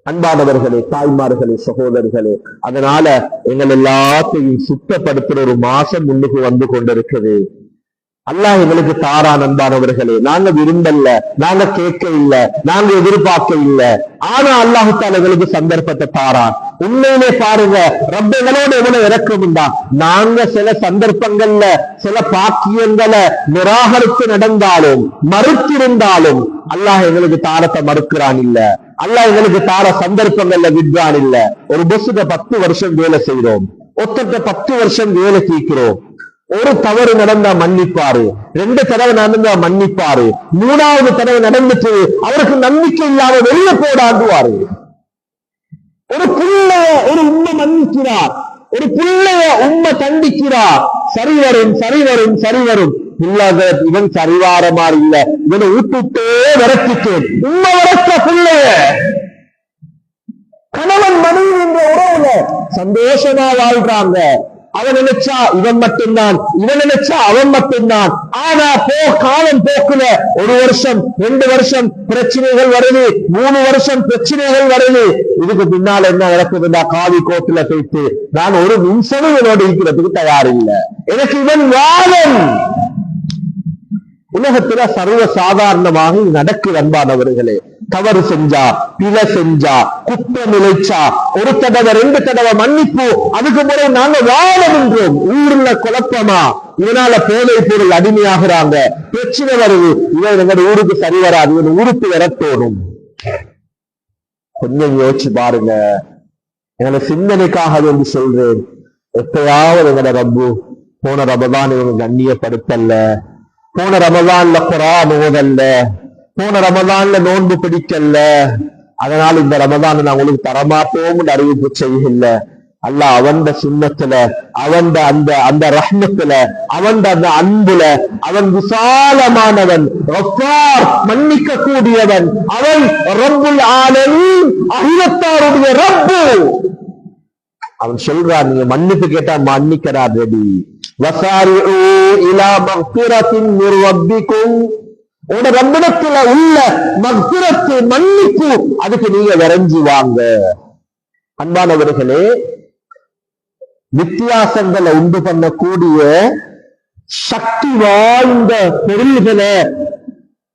அன்பானவர்களே, தாய்மார்களே, சகோதரர்களே, அதனால எங்கள் எல்லாத்தையும் சுத்தப்படுத்துற ஒரு மாசம் முன்னுக்கு வந்து கொண்டிருக்குது. அல்லாஹ் எங்களுக்கு தாரான். அன்பானவர்களே, நாங்க விரும்பல, நாங்க கேட்க இல்ல, நாங்க எதிர்பார்க்க இல்ல. ஆனா அல்லாஹு தாலா எங்களுக்கு சந்தர்ப்பத்தை தாரான். உண்மையிலே பாருங்க, ரப்ப எங்களோட எவ்வளவு இறக்கமுண்டா. நாங்க சில சந்தர்ப்பங்கள்ல சில பாக்கியங்களை நிராகரித்து நடந்தாலும் மறுத்திருந்தாலும் அல்லாஹ் எங்களுக்கு தாரத்தை மறுக்கிறான் இல்ல. அல்லாஹ் எங்களுக்கு தார சந்தர்ப்பங்கள்ல விட்றான் இல்ல. ஒரு பஸ்ஸுக்கு 10 வருஷம் வேலை செய்யறோம், ஒருத்தட்ட 10 வருஷம் வேலை தீக்கிறோம். ஒரு தவறு நடந்தா மன்னிப்பாரு, 2 தடவை நடந்தா மன்னிப்பாரு, 3வது தடவை நடந்துட்டு அவருக்கு நம்பிக்கை இல்லாம வெளியே போடாண்டுவாரு. ஒரு பிள்ளைய ஒரு உண்மை மன்னிக்கிறார், ஒரு பிள்ளைய உண்மை தண்டிக்கிறார். சரி வரும், சரி வரும், சரி வரும். இல்லாத இவன் சரிவார மாதிரி இல்ல, இவனை விட்டுட்டே விரட்டிட்டேன். உண்மை வரத்த பிள்ளைய கணவன் மனைவி என்ற உறவுல சந்தோஷமா வாழ்றாங்க. அவன் நினைச்சா இவன் மட்டும்தான், இவன் நினைச்சா அவன் மட்டும்தான். ஆனா காலம் போக்குல 1 வருஷம் 2 வருஷம் பிரச்சனைகள் வருது, 3 வருஷம் பிரச்சனைகள் வருது. இதுக்கு பின்னால என்ன நடக்குதுன்னா, காவி கோட்டுல போயிட்டு நான் ஒரு நிமிஷமும் இவனோடு இருக்கிறதுக்கு தயார் இல்லை, எனக்கு இவன் வாழன். உலகத்துல சர்வ சாதாரணமாக நடக்குது. அன்பானவர்களே, தவறு செஞ்சா, பிழை செஞ்சா, குற்றம் இழைச்சா 1 தடவை 2 தடவை மன்னிப்பு, அதுக்கு பிறகு நாங்க வாழன்றோம். ஊர்ல குழப்பமா, இதனால போதை பொருள் அடிமையாகிறாங்க, பிரச்சனை வருது. இவன் எங்க ஊருக்கு சரி வராது, இவன் ஊருக்கு வரத்தோணும். கொஞ்சம் யோசிச்சு பாருங்க. எங்களை சிந்தனைக்காக வந்து சொல்றேன். எப்பயாவது எங்கட ரப்பு போன ரமதான் இவங்க கண்ணியப்படுத்தல, போன ரமதான்ல குர்ஆன் ஓதல்ல, போன ரமதான்ல நோன்பு பிடிக்கல, அதனால இந்த ரமதான் நான் உங்களுக்கு தரமாட்டோம்னு அறிவிப்பு செய்யல. அல்லாஹ் அவன் சுன்னத்துல, அவன் அந்த ரஹ்மத்துல, அவன் அந்த அன்புல, அவன் விசாலமானவன், கஃபார் மன்னிக்க கூடியவன், அவன் ரப்புல் ஆலமீன், அகிலத்தாருடைய ரப்பு. அவன் சொல்றான், நீங்க மன்னிப்பு கேட்டா மன்னிக்கிறார் ரெடி. வஸாரிஊ இலா மக்ஃபிரத்தின் மிர் ரப்பிக்கும், உங்க ரப்பிடத்துல உள்ள மக்ஃபிரத்து மன்னிப்பு, அதுக்கு நீங்க விரைஞ்சு வாங்க. அன்பானவர்களே, வித்தியாசங்களை உண்டு பண்ணக்கூடிய சக்தி வாய்ந்த பொருள்களை,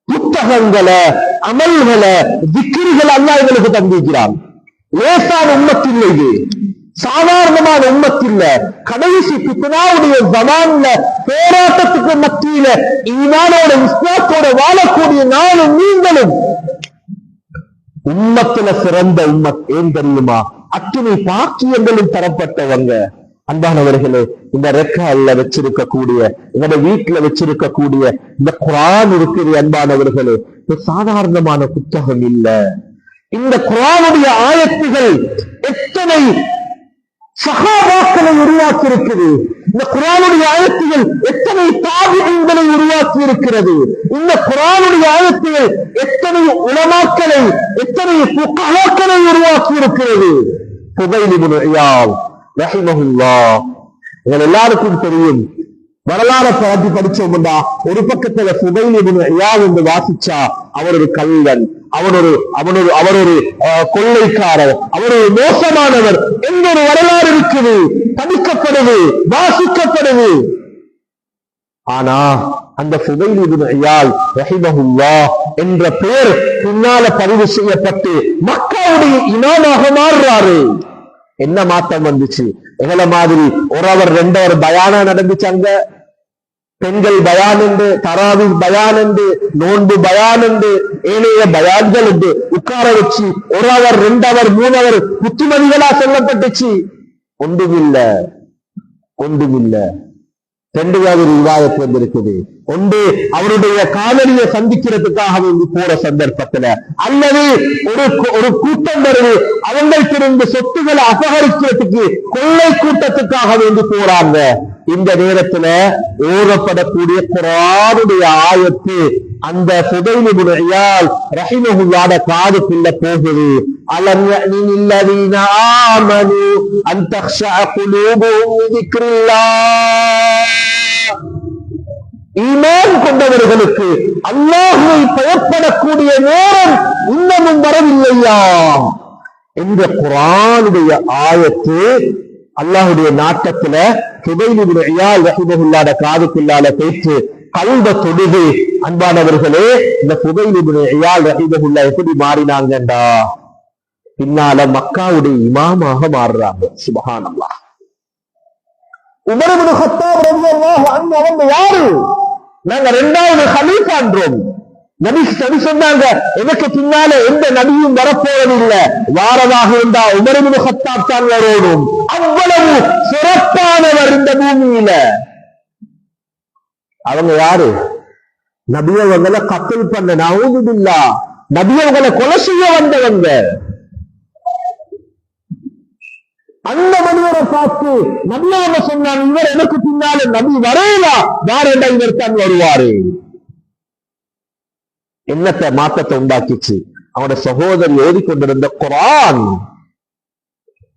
புத்தகங்களை, அமல்களை, திக்ருகளை அல்லாஹ் எங்களுக்கு தந்திருக்கிறான். லேசான உம்மத்தில்லை, இது சாதாரணமான உம்மத்தில்ல. கடைசி பித்னாவுடைய ஜமான்ல போராட்டத்துக்கு மத்தியில ஈமானோட இஸ்லாத்தோட வாழக்கூடிய நானும் நீங்களும் உம்மத்துல சிறந்த உம்மத். ஏன் தெரியுமா? அத்தனை பாக்கியங்களும் தரப்பட்டவங்க. அன்பானவர்களே, இந்த ரெக்கால்ல வச்சிருக்கக்கூடிய, எங்களோட வீட்டுல வச்சிருக்கக்கூடிய இந்த குர்ஆன் இருக்குது. அன்பானவர்களே, சாதாரணமான புத்தகம் இல்ல. இந்த குர்ஆனுடைய ஆயத்துகள் எத்தனை சஹாபாக்களை உருவாக்கி இருக்குது. இந்த குர்ஆனுடைய ஆயத்துகள் எத்தனை தாபிஈன்களை உருவாக்கி இருக்கிறது. இந்த குர்ஆனுடைய ஆயத்துகள் எத்தனை உலமாக்களை, எத்தனை ஃபுகஹாக்களை உருவாக்கி இருக்கிறது. ஃபுதைல் இப்னு இயாத் ரஹிமஹுல்லாஹ், எங்கள் எல்லாருக்கும் தெரியும். வரலாறு பாட்டி படிச்சோம்டா, ஒரு பக்கத்துல ஃபுதைல் இப்னு இயாத் என்று வாசிச்சா அவர் ஒரு கள்ளன், அவர் ஒரு கொள்ளைக்காரர், அவர் ஒரு மோசமானவர் என்ற ஒரு வரலாறு இருக்குது, படிக்கப்படுது, வாசிக்கப்படுது. ஆனா அந்த ஃபுதைல் இப்னு இயாத் ரஹிமஹுல்லாஹ் என்ற பெயர் பின்னால பதிவு செய்யப்பட்டு மக்காவுடைய இமாமாக மாறுறாரு. என்ன மாற்றம் வந்துச்சு? எங்களை மாதிரி ஒரு அவர் 2 அவர் பயானா நடந்துச்சு. அங்க பெண்கள் பயான் உண்டு, தராவி பயான் உண்டு, நோன்பு பயான் உண்டு, ஏனைய பயான்கள் உண்டு. உட்கார வச்சு 1 அவர் 2 அவர் 3 அவர் புத்துமதிகளா சொல்லப்பட்டுச்சு. ஒன்றுமில்ல. 2வது ரிவாயத் வந்திருக்குது. ஒன்று அவருடைய காதலியை சந்திக்கிறதுக்காக வேண்டி போற சந்தர்ப்பத்துல, அல்லது ஒரு கூட்டம் வருது, அவங்களுக்கு சொத்துக்களை அபகரிக்கிறதுக்கு கொள்ளை கூட்டத்துக்காக வேண்டி போறாங்க. இந்த நேரத்துல ஓதப்படக்கூடிய குர்ஆனுடைய ஆயத்து அந்த ஃபுதைல் இப்னு இயாத் ரஹிமஹுல்லாஹ் காதுக்குள்ள போகுது. அலம் யஅனில் லதீன ஆமனு அன் தக்ஷஅ குலூபுஹும் லிذிக்ரில்லாஹ், ஈமான் கொண்டவர்களுக்கு அல்லாஹ்வை பயப்படக்கூடிய நேரம் இன்னமும் வரவில்லையா? இந்த குர்ஆனுடைய ஆயத்து அல்லாஹ்வுடைய நாட்டத்துல ஃபுதைல் இப்னு இயாத் ரஹிமஹுல்லாஹ் காதுக்குள்ளால பேச்சு கல்ப தொடுது. அன்பானவர்களே, இந்த ஃபுதைல் இப்னு இயாத் ரஹிமஹுல்லாஹ் எப்படி மாறினாங்கண்டா பின்னால மக்காவுடைய இமாமாக மாறுறாங்க. சுப்ஹானல்லாஹ். உமர் இப்னு கத்தாப் ரலியல்லாஹு அன்ஹு அவங்க யாரு? நாங்க இரண்டாவது கலீஃபான்றோம். நபி சொன்னாங்க, எனக்கு பின்னால எந்த நபியும் வரப்போவதில்லை, வாரதாக இருந்தா உமர் இப்னு கத்தாப் தான் வரணும். அவ்வளவு சிறப்பானவர் இந்த பூமியில. அவங்க யாரு? நபியவங்களை கத்தல் பண்ண, நஊது பில்லாஹ், நபியவங்களை கொலை செய்ய வந்தவங்க. அந்த மனிதரை பார்த்து நபியாக சொன்னாங்க, இவர் எனக்கு பின்னால நபி வரையலா, வாரண்டா இவர் தான் வருவாரு. என்னத்தை மாற்றத்தை உண்டாக்கிச்சு? அவனோட சகோதரி ஓதிக்கொண்டிருந்த குர்ஆன்.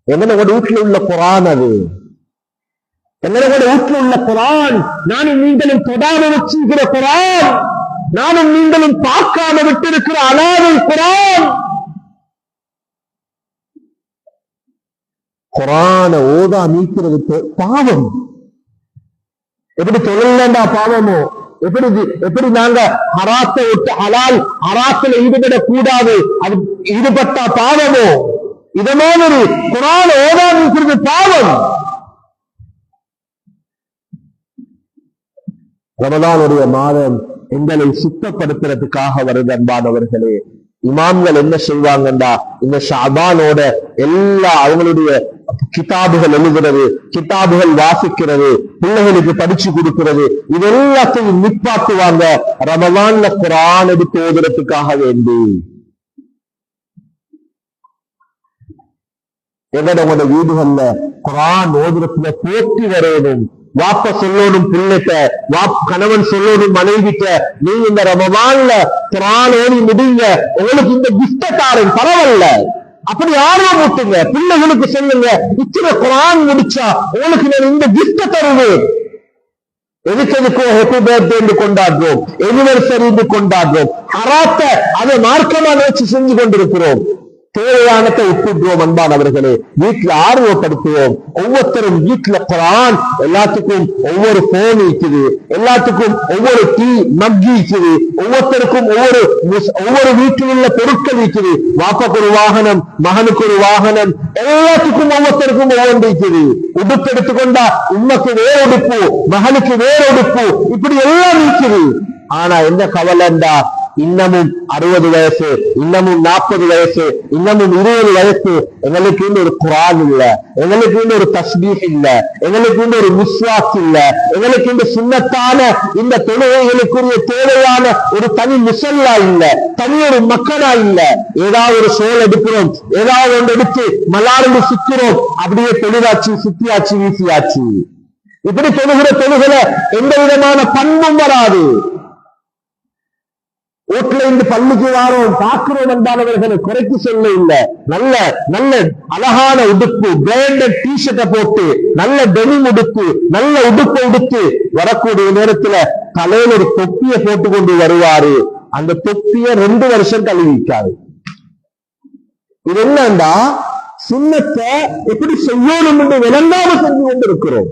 எங்களோட வீட்டில் உள்ள குர்ஆன் அது. எங்களோட வீட்டில் உள்ள குர்ஆன், நானும் நீங்களும் தொடாம வச்சிருக்கிற குர்ஆன், நானும் நீங்களும் பார்க்காம விட்டிருக்கிற அலாவை குர்ஆன். குர்ஆனை ஓதா நீக்கிறது பாவம். எப்படி தொழில்ண்டா பாவமோ, எப்படி நாங்க ஹராத்தை விட்டு ஹலால் ஹராத்துல ஈடுபட கூடாது, அது ஈடுபட்டா பாவமோ, இத மாதிரி குர்ஆனை ஓதா நீக்கிறது பாவம். ரமலானுடைய மாதம் எங்களை சுத்தப்படுத்துறதுக்காக வருது. அன்பானவர்களே, இமாம்கள் என்ன செய்வாங்கண்டா, இந்த ஷஅபானோட எல்லா அவங்களுடைய கிதாபுகள் எழுதுறது, கிதாபுகள் வாசிக்கிறது, பிள்ளைகளுக்கு படிச்சு கொடுக்கிறது, இது எல்லாத்தையும் நிப்பாட்டுவாங்க ரமலான்ல குர்ஆன் எடுத்து ஓதுறதுக்காக வேண்டி. எங்களோட வீடுகள்ல குர்ஆன் ஓதுறதுல போட்டி வரணும். வாப்ப சொல்லணும் பிள்ளைகிட்ட, கணவன் சொல்லணும் மனைவிட்ட, நீங்க இந்த ரமலான்ல குர்ஆன் ஓதி முடிங்க, உங்களுக்கு இந்த கிஃப்ட் தாரேன், பரவாயில்ல. அப்படி ஆர்வம் ஊட்டுங்க, பிள்ளைகளுக்கு சொல்லுங்க, இத்தனை குர்ஆன் முடிச்சா உங்களுக்கு நான் இந்த கிஃப்ட் தருவேன். எதுக்கோ ஹேப்பி பர்த்டே கொண்டாடுறோம், எனிவர்சரி கொண்டாடுறோம், ஹராத்த அதை மார்க்கமா நினைச்சு செஞ்சு கொண்டிருக்கிறோம். தேவையானத்தை விட்டுடுவோம். அன்பானவர்களே, வீட்டுல ஆர்வப்படுத்துவோம். ஒவ்வொருத்தரும் வீட்டுல குர்ஆன், எல்லாத்துக்கும் ஒவ்வொரு போன் இருக்குது, எல்லாத்துக்கும் ஒவ்வொரு டீ மக் இருக்குது, ஒவ்வொருத்தருக்கும் ஒவ்வொரு வீட்டில் உள்ள பொருட்கள் இருக்குது. வாப்பாக்கு ஒரு வாகனம், மகனுக்கு ஒரு வாகனம், எல்லாத்துக்கும் ஒவ்வொருத்தருக்கும் ஒவ்வொன்று இருக்குது. உடுப்பு எடுத்துக்கொண்டா உண்மைக்கு வேற உடுப்பு, மகனுக்கு வேற உடுப்பு, இப்படி எல்லாம் இருக்குது. ஆனா என்ன கவலைண்டா, இன்னமும் 60 வயசு, இன்னமும் 40 வயசு, இன்னமும் 20 வயசு, எங்களுக்கு ஒரு குர்ஆன் இல்ல, எங்களுக்கு ஒரு தஸ்பீஹ் இல்ல, எங்களுக்கு ஒரு மிஸ்வாக் இல்ல, எங்களுக்கு இந்த சுன்னத்தான இந்த தொழுகைகளுக்குரிய தேவையான ஒரு தனி முஸல்லா இல்ல, தனி ஒரு மக்கனா இல்ல. ஏதாவது ஒரு சோல் எடுக்கிறோம், ஏதாவது ஒன்று எடுத்து மலாருந்து சுத்துறோம், அப்படியே தொழுதாச்சு, சுத்தியாச்சு, வீசியாச்சு. இப்படி தொழுகிற எந்த விதமான பண்பும் வராது. வீட்டுல இருந்து பள்ளிக்கு வாரோம், பார்க்கிறோம் என்பானவர்களை குறைத்து சொல்ல இல்லை. நல்ல நல்ல அழகான உடுப்பு, பிராண்டட் டிஷர்ட்டை போட்டு, நல்ல டெனிம் உடுப்பு, நல்ல உடுப்பை உடுத்து வரக்கூடிய நேரத்துல தலையில ஒரு தொப்பியை போட்டு கொண்டு வருவாரு. அந்த தொப்பிய 2 வருஷம் கழுவிக்காது. இது என்னண்டா, சுன்னத்தை எப்படி செய்யணும் என்று விளங்காம செஞ்சு கொண்டிருக்கிறோம்.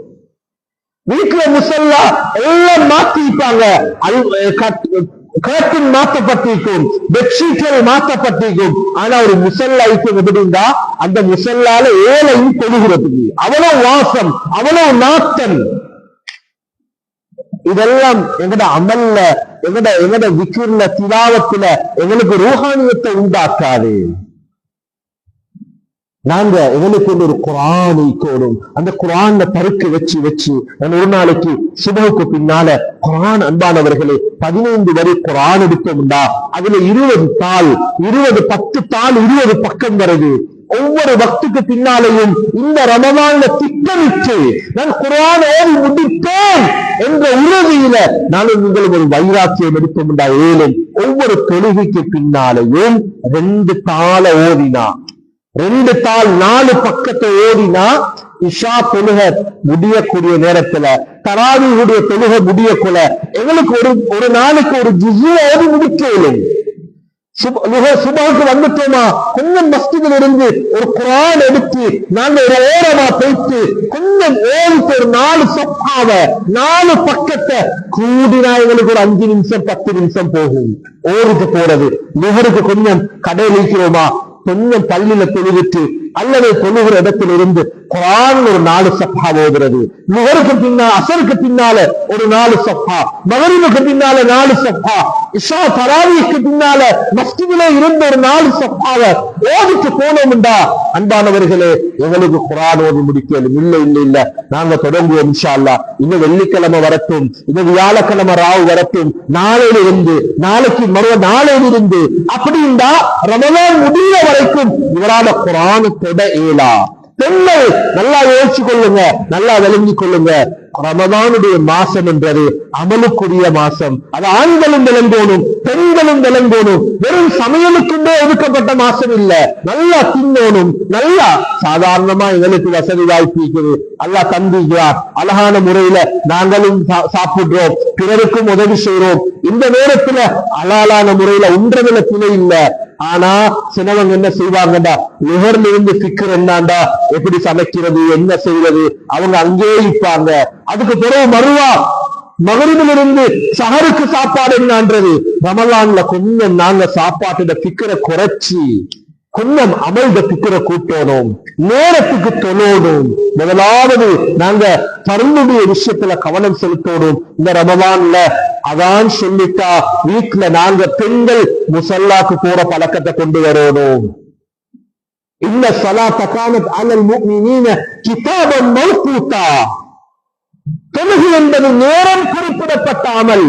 வீட்டுல முஸல்லா எல்லாம் மாத்திப்பாங்க, கர்டன் மாற்றப்பட்டிருக்கும், பெட்ஷீட்கள் மாற்றப்பட்டிருக்கும். ஆனா ஒரு முஸல்லா ஐட்டம் எப்படின்னா, அந்த முஸல்லால ஏழையும் தொழுகிறதுக்கு அவ்வளவு வாசம், அவ்வளவு நாத்தம். இதெல்லாம் எங்கட அமல்ல, எங்கட விக்ர்ல, திலாவத்துல எங்களுக்கு ரூஹானியத்தை உண்டாக்காது. நாங்க எங்களுக்கு ஒரு குர்ஆன் ஈக்கோடும், அந்த குர்ஆன்ல பருக்க வச்சு ஒரு நாளைக்கு சுபஹுக்கு பின்னால குர்ஆன். அன்பானவர்களே, 15 வரை குர்ஆன் எடுத்தோம்டா அதுல 20 தாள், 10 தாள், 20 பக்கம் வருது. ஒவ்வொரு வக்துக்கு பின்னாலேயும் இந்த ரமலான்ல திட்டமிட்டு நான் குர்ஆன் ஓதி முடிப்பேன் என்ற உறுதியில நானும் நீங்களும் ஒரு வைராக்கியம் எடுத்தோம்டா ஏழும் ஒவ்வொரு தொழுகைக்கு பின்னாலேயும் 2 தாள ஓதினா, 2 தாள் 4 பக்கத்தை ஓடினா, இஷா தொழுக முடியக்கூடிய நேரத்துல, தராவீஹுடைய தொழுக முடியக்குள்ள எங்களுக்கு ஒரு நாளுக்கு ஒரு ஜுஸு ஓதி முடிக்கலும். சுபஹுக்கு வந்துட்டோமா, கொஞ்சம் மஸ்ஜிதில் இருந்து ஒரு குர்ஆன் எடுத்து நாங்க ஒரு ஓரமா போயிட்டு கொஞ்சம் ஓடிட்டு ஒரு 4 சஃபாவை 4 பக்கத்தை கூடினா எங்களுக்கு ஒரு 5 நிமிஷம் 10 நிமிஷம் போகும் ஓடிட்டு போறது. லுஹருக்கு கொஞ்சம் கடையில் இருக்கிறோமா, கொஞ்சம் பள்ளியில தொழுவிட்டு அல்லது தொழுகிற இடத்தில் இருந்து குர்ஆன் ஒரு 4 சஃபா ஓதுறது. லுஹருக்கு பின்னால அஸருக்கு பின்னால ஒரு 4 சஃபா, மக்ரிபுக்கு பின்னால 4 சஃபா, இஷா தராவீஹ்க்கு பின்னால மஸ்ஜிதிலே இருந்து ஒரு 4 சஃபாவை ஓதிட்டு போனோம்டா அன்பானவர்களே எங்களுக்கு குர்ஆன் ஓதி முடிக்கலும். இல்ல நாங்க தொடங்குவோம் இன்ஷா அல்லாஹ். இன்னும் வெள்ளிக்கிழமை வரட்டும், இன்னும் வியாழக்கிழமை ராவு வரட்டும், நாளையில இருந்து நாளைக்கு மறுவ நாளையில இருந்து அப்படின்னா ரமலான் முடிய வரைக்கும் இவரால குர்ஆன் தொட இயலா. பெண்கள் நல்லா யோசிச்சு கொள்ளுங்க, நல்லா விளங்கி கொள்ளுங்க. ரமதானுடைய மாசம் என்றது அமலுக்குரிய மாசம். அது ஆண்களும் விளங்கோணும், பெண்களும் விளங்கோணும். வெறும் சமையலுக்குண்டே ஒதுக்கப்பட்ட மாசம் இல்ல. நல்லா தின்னோணும், நல்லா சாதாரணமா எங்களுக்கு வசதி வாய்ப்பு இருக்குது, அல்லாஹ் தந்திக்கிறார். அழகான முறையில நாங்களும் சாப்பிடுறோம், பிறருக்கும் உதவி செய்யறோம். இந்த நேரத்துல அலாலான முறையில உன்றதுல துணை இல்ல. ஆனா சிலவங்க என்ன செய்வாங்கடா, லுஹர்ல இருந்து ஃபிக்ர் என்னண்டா எப்படி சமைக்கிறது என்ன செய்வது, அவங்க அங்கேயே இருப்பாங்க. அதுக்கு பிறகு மறுவா மகரிபில் இருந்து சஹருக்கு சாப்பாடு என்னன்றது. ரமலான்ல கொஞ்சம் நாங்க சாப்பாட்டோட ஃபிக்ரை குறைச்சி கொஞ்சம் அமல்த ஃபிக்ரை கூட்டணும், நேரத்துக்கு தொழணும். முதலாவது நாங்க பருளுடைய விஷயத்துல கவனம் செலுத்தணும். இந்த ரமலான்ல அதான் சொல்லிட்டா வீட்டுல நாங்க பெண்கள் முசல்லாக்கு போற பழக்கத்தை கொண்டு வரணும். இன்ன ஸலாத்த கானத் அலல் முஃமினீன கிதாபன் மவ்கூதா. தொழுகை என்பது நேரம் குறிப்பிடப்பட்ட அமல்.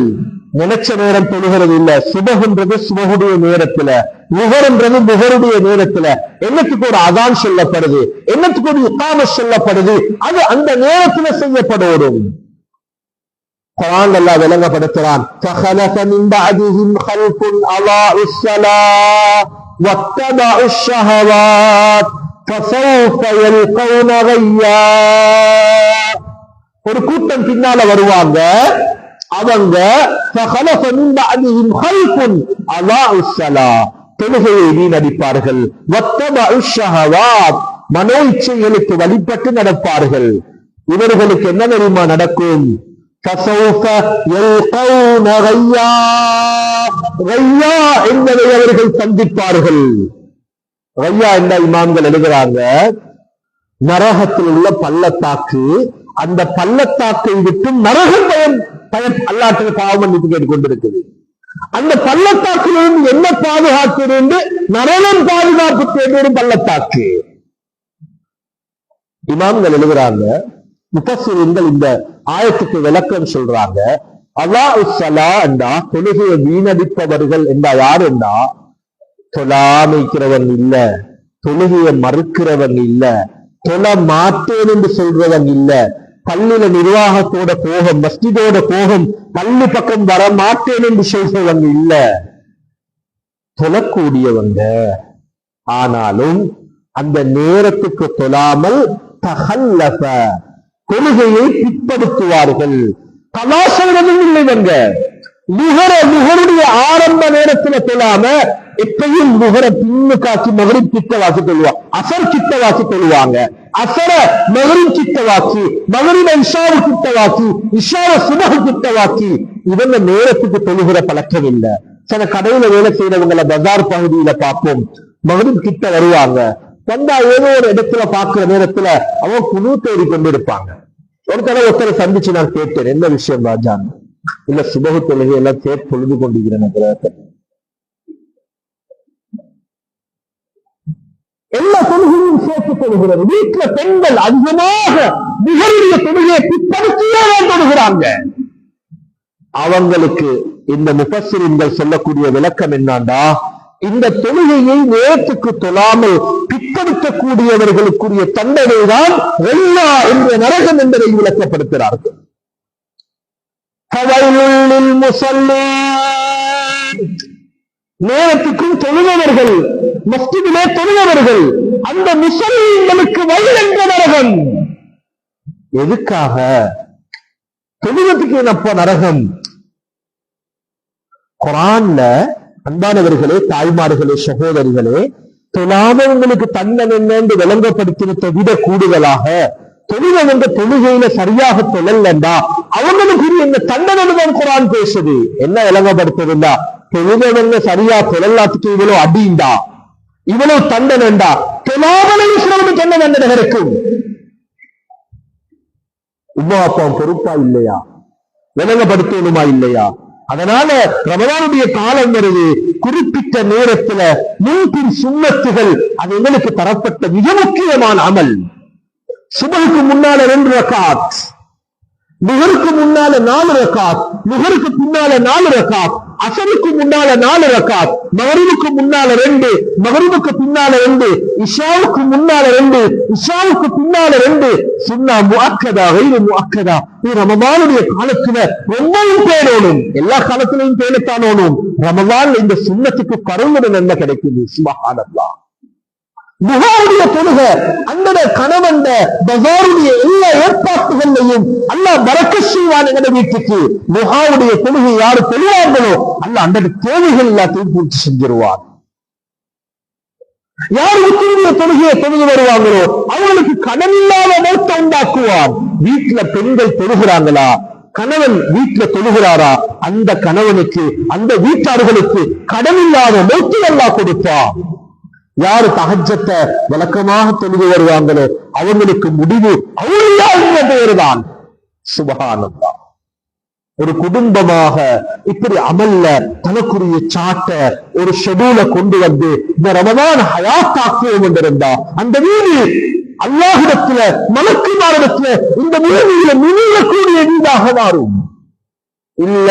நினைச்ச நேரம் தொழுகிறது இல்ல. சுபஹ்ன்றது சுபஹுடைய நேரத்துல, லுஹர்ன்றது லுஹருடைய நேரத்துல. என்னத்துக்கு ஒரு அதான் சொல்லப்படுது, என்னத்துக்கு ஒரு இகாமத் சொல்லப்படுது, அது அந்த நேரத்துல செய்யப்படும். குர்ஆன் அல்லாஹ் விளங்கப்படுத்துறான். ஃபஹலஃப மின் பஅதிஹிம் கல்ஃபுன் அலாஉஸ் ஸலாத் வத்தபஉஷ் ஷஹவாத் ஃபஸௌஃப யல்கௌன கய்யா. ஒரு கூட்டம் பின்னால வருவாங்க, அவங்க ஃபஹலஃப மின் பஅதிஹிம் கல்ஃபுன் அலாஉஸ் ஸலாத் தொழுகையை வீணடிப்பார்கள், வத்தபஉஷ் ஷஹவாத் மனோ இச்சைகளுக்கு வழிபட்டு நடப்பார்கள். இவர்களுக்கு என்ன தெரியுமா நடக்கும்? فسوف يلقون غيا. غيا என்பதை அவர்கள் சந்திப்பார்கள். غيا என்ற இமாம்கள் எழுதுறாங்க, நரகத்தில் உள்ள பள்ளத்தாக்கு, அந்த பள்ளத்தாக்கை விட்டு நரகம் பயம் அல்லாஹ்வுக்கு பாவம் மன்னிப்பு கேட்டுக்கொண்டிருக்குது. அந்த பள்ளத்தாக்கிலிருந்து என்ன பாதுகாப்பு என்று நரகம் பாதுகாப்பு தேடும் பள்ளத்தாக்கு. இமாம்கள் எழுதுறாங்க, முஃபஸ்ஸிரீன்கள் இந்த ஆயத்துக்கு விளக்கம் சொல்றாங்க. அலாஉஸ் ஸலா என்றா தொழுகையை வீணடிப்பவர்கள் என்றா யார் என்றா தொழாமைக்கிறவன் இல்ல, தொழுகையை மறுக்கிறவன் இல்ல, தொழ மாட்டேன் என்று சொல்றவன் இல்ல, பள்ளியில நிர்வாகத்தோட போகும், மஸ்ஜிதோட போகும், பள்ளி பக்கம் வர மாட்டேன் என்று சொல்றவன் இல்ல, தொழக்கூடியவங்க. ஆனாலும் அந்த நேரத்துக்கு தொழாமல் தஹல்லஃப தொழுகையை பிற்படுத்துவார்கள். கலா சொல்றதும் இல்லைவங்க. லுஹருடைய ஆரம்ப நேரத்துல தொழாம எப்பயும் லுஹர பின்னுக்காக்கி மகரிப் கிட்ட வாசி தொழுவாங்க, அசர் கிட்ட வாசி தொழுவாங்க, அசர மகரிப் கிட்ட வாசி, மகரிப இஷாவு கிட்ட வாசி, இஷாவ சுபஹ் கிட்ட வாசி. இவங்க நேரத்துக்கு தொழுகிற பழக்கம் இல்ல. சில கடையில வேலை செய்யறவங்களை பஜார் பகுதியில பார்ப்போம், மகரிப் கிட்ட வருவாங்க, வந்தா ஏதோ ஒரு இடத்துல பாக்குற நேரத்துல அவங்க குழு தேடி கொண்டு இருப்பாங்க. ஒருத்தரை சந்திச்சு நான் கேட்டேன், என்ன விஷயம் ராஜான்? இல்ல சுபஹ் தொழுகை எல்லாம் சேர்த்து பொழுது கொண்டிருக்கிறேன், எல்லா தொழுகையும் சேர்த்து தொழுகிறது. வீட்டுல பெண்கள் அதிகமாக மிகவுடைய தொழுகையை பிற்படுத்தியே தொழுகிறாங்க. அவங்களுக்கு இந்த முஃபஸ்ஸிரீன்கள் சொல்லக்கூடிய விளக்கம் என்னண்டா, இந்த தொழுகையை நேரத்துக்கு தொழாமல் பிற்படுத்தக்கூடியவர்களுக்குரிய தண்டனை தான் ரெல்லா என்ற நரகம் என்பதை விளக்கப்படுத்துகிறார்கள். நேரத்துக்கும் தொழுபவர்கள், மஸ்ஜிதிலே தொழுபவர்கள், அந்த முஸல்லீன்களுக்கு வயல் என்ற நரகம். எதுக்காக தொழுவத்துக்கு என்னப்பா நரகம்? குர்ஆன்ல அன்பானவர்களே, தாய்மார்களே, சகோதரிகளே, தொழாதவங்களுக்கு தண்டனை என்று விளங்கப்படுத்தினதை விட கூடுதலாக தொழுகவங்க தொழுகையில சரியாக தொழல்லண்டா அவங்களுக்கு என்ன தண்டனை தான் குர்ஆன் பேசுது. என்ன விளங்கப்படுத்துதுண்டா, தொழுகவங்க சரியா தொழல்லாத்துக்கு இவ்வளவு அடிண்டா, இவ்வளவு தண்டனைண்டா, தொழாதவனுக்கு என்ன தண்டனை கிடைக்கும்? உம்மா அப்பா பொறுப்பா இல்லையா? விளங்கப்படுத்தணுமா இல்லையா? அதனால ரமலானுடைய காலம் வருது, குறிப்பிட்ட நேரத்துல முன்பின் சுன்னத்துகள் அது எங்களுக்கு தரப்பட்ட மிக முக்கியமான அமல். சுபஹுக்கு முன்னால 2 ரக்காத், முஹருக்கு முன்னால 4 ரக்காத், முஹருக்கு பின்னால 4 ரக்காத், அசருக்கு முன்னால 4 ரக்காத், மகரிபுக்கு முன்னால 2, மகரிபுக்கு பின்னால 2, இஷாவுக்கு முன்னால 2, இஷாவுக்கு பின்னால 2, சுன்னா முஅக்கதா கைரு முஅக்கதா. ரமலானுடைய காலத்துல ரொம்பவும் பேணணும், எல்லா காலத்திலையும் பேணத்தானோனும். ரமலான் இந்த சுன்னத்துக்கு கருவுட நன்மை கிடைக்குது. சுப்ஹானல்லாஹ். முஹாவுடைய தொழுகை அந்த கணவன் பஜாருடைய எல்லா ஏற்பாட்டுகளையும் அல்லாஹ் பரக்கத் செய்வான். எங்க வீட்டுக்கு முஹாவுடைய தொழுகை யாரு தொழுவார்களோ அல்லாஹ் அந்த தேவைகள் எல்லாத்தையும் பூர்த்தி செஞ்சிருவார். யார் உத்தரவுடைய தொழுகையை தொழுது வருவாங்களோ அவங்களுக்கு கடன் இல்லாத மௌத்தை உண்டாக்குவார். வீட்டுல பெண்கள் தொழுகிறாங்களா, கணவன் வீட்டுல தொழுகிறாரா, அந்த கணவனுக்கு அந்த வீட்டார்களுக்கு கடன் இல்லாத மௌத்தை அல்லாஹ் கொடுப்பார். யாரு தஹஜ்ஜத்தை வழக்கமாக தொழுது வருவாங்களோ அவங்களுக்கு முடிவு அவுலியா என்ற பெயர்தான். சுப்ஹானல்லாஹ். ஒரு குடும்பமாக இப்படி அமல்ல தனக்குரிய சாட்ட ஒரு ஷெட்யூல கொண்டு வந்து இந்த ரமலான் ஹயாத்தாக்குவோம் என்றிருந்தா அந்த வீடு அல்லாஹ்விடத்துல மலக்குமாரிடத்துல இந்த வீதியில மினியக்கூடிய வீடாக மாறும். இல்ல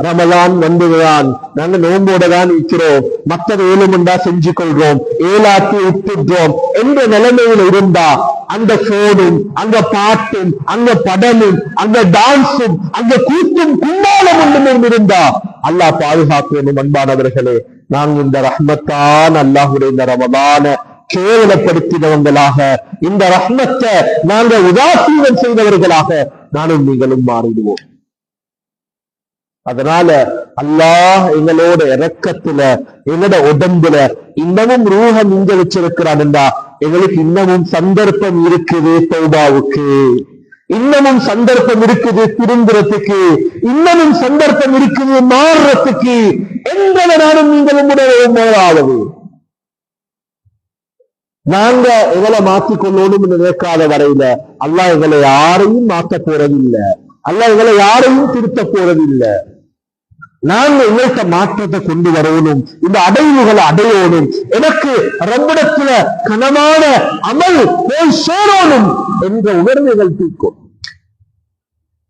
ரமலான் வந்துதான் நாங்க நோம்போட தான் இருக்கிறோம், மற்றது ஏழுமண்டா செஞ்சு கொள்றோம், ஏலாத்தி விட்டுடுறோம் என்ற நிலைமையில இருந்தா அந்த போனும் அங்க பாட்டும் அங்க படமும் அங்க டான்ஸும் அங்க கூத்தும் கும்மாளம் ஒன்றும் இருந்தா அல்லாஹ் பாதுகாக்கணும். அன்பானவர்களே, நாங்க இந்த ரஹ்மத்தான் அல்லாஹுடைய இந்த ரமலான கேவலப்படுத்தினவங்களாக, இந்த ரஹ்மத்தை நாங்க உதாசீனம் செய்தவர்களாக நானும் நீங்களும் மாறிடுவோம். அதனால அல்லாஹ் எங்களோட இரக்கத்துல எங்களோட உடம்புல இன்னமும் ரூஹம் இங்க வச்சிருக்கிறான் என்றா எங்களுக்கு இன்னமும் சந்தர்ப்பம் இருக்குது தௌபாவுக்கு, இன்னமும் சந்தர்ப்பம் இருக்குது திரும்புறதுக்கு, இன்னமும் சந்தர்ப்பம் இருக்குது மாறுறதுக்கு என்பதை நானும் நீங்களும் உணர்வது. நாங்க எங்களை மாற்றிக்கொள்ளணும் நினைக்காத வரையில அல்லாஹ் எங்களை யாரையும் மாற்ற போறதில்லை, அல்லாஹ் எங்களை யாரையும் திருத்த போறதில்லை. நாங்க எங்கள்கிட்ட மாற்றத்தை கொண்டு வரணும், இந்த அடைவுகளை அடையணும், எனக்கு ரப்பிடத்துல கனமான அமல் போய் சேரணும் என்ற உணர்வுகள் தீர்க்கும்.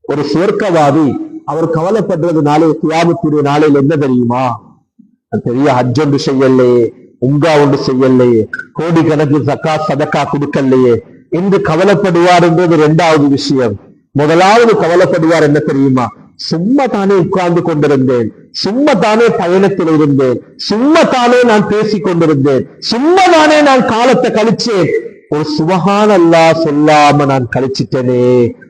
ஒரு சுவர்க்கவாதி அவர் கவலைப்படுறது நாளை கியாமத்துடைய நாளையில் என்ன தெரியுமா? பெரிய ஹஜ் ஒன்று செய்யலையே, உம்ரா ஒன்று செய்யலையே, கோடிக்கணக்கில் ஜக்காத் சதக்கா கொடுக்கலையே என்று கவலைப்படுவார் என்றது 2வது விஷயம். முதலாவது கவலைப்படுவார் என்ன தெரியுமா? சும்மா தானே உட்கார்ந்து கொண்டிருந்தேன், சும்மா தானே பயணத்தில் இருந்தேன், சும்மா தானே நான் பேசிக் கொண்டிருந்தேன், சும்மா தானே நான் காலத்தை கழிச்சேன், ஒரு சுப்ஹானல்லாஹ் சொல்லாம நான் கழிச்சிட்டனே,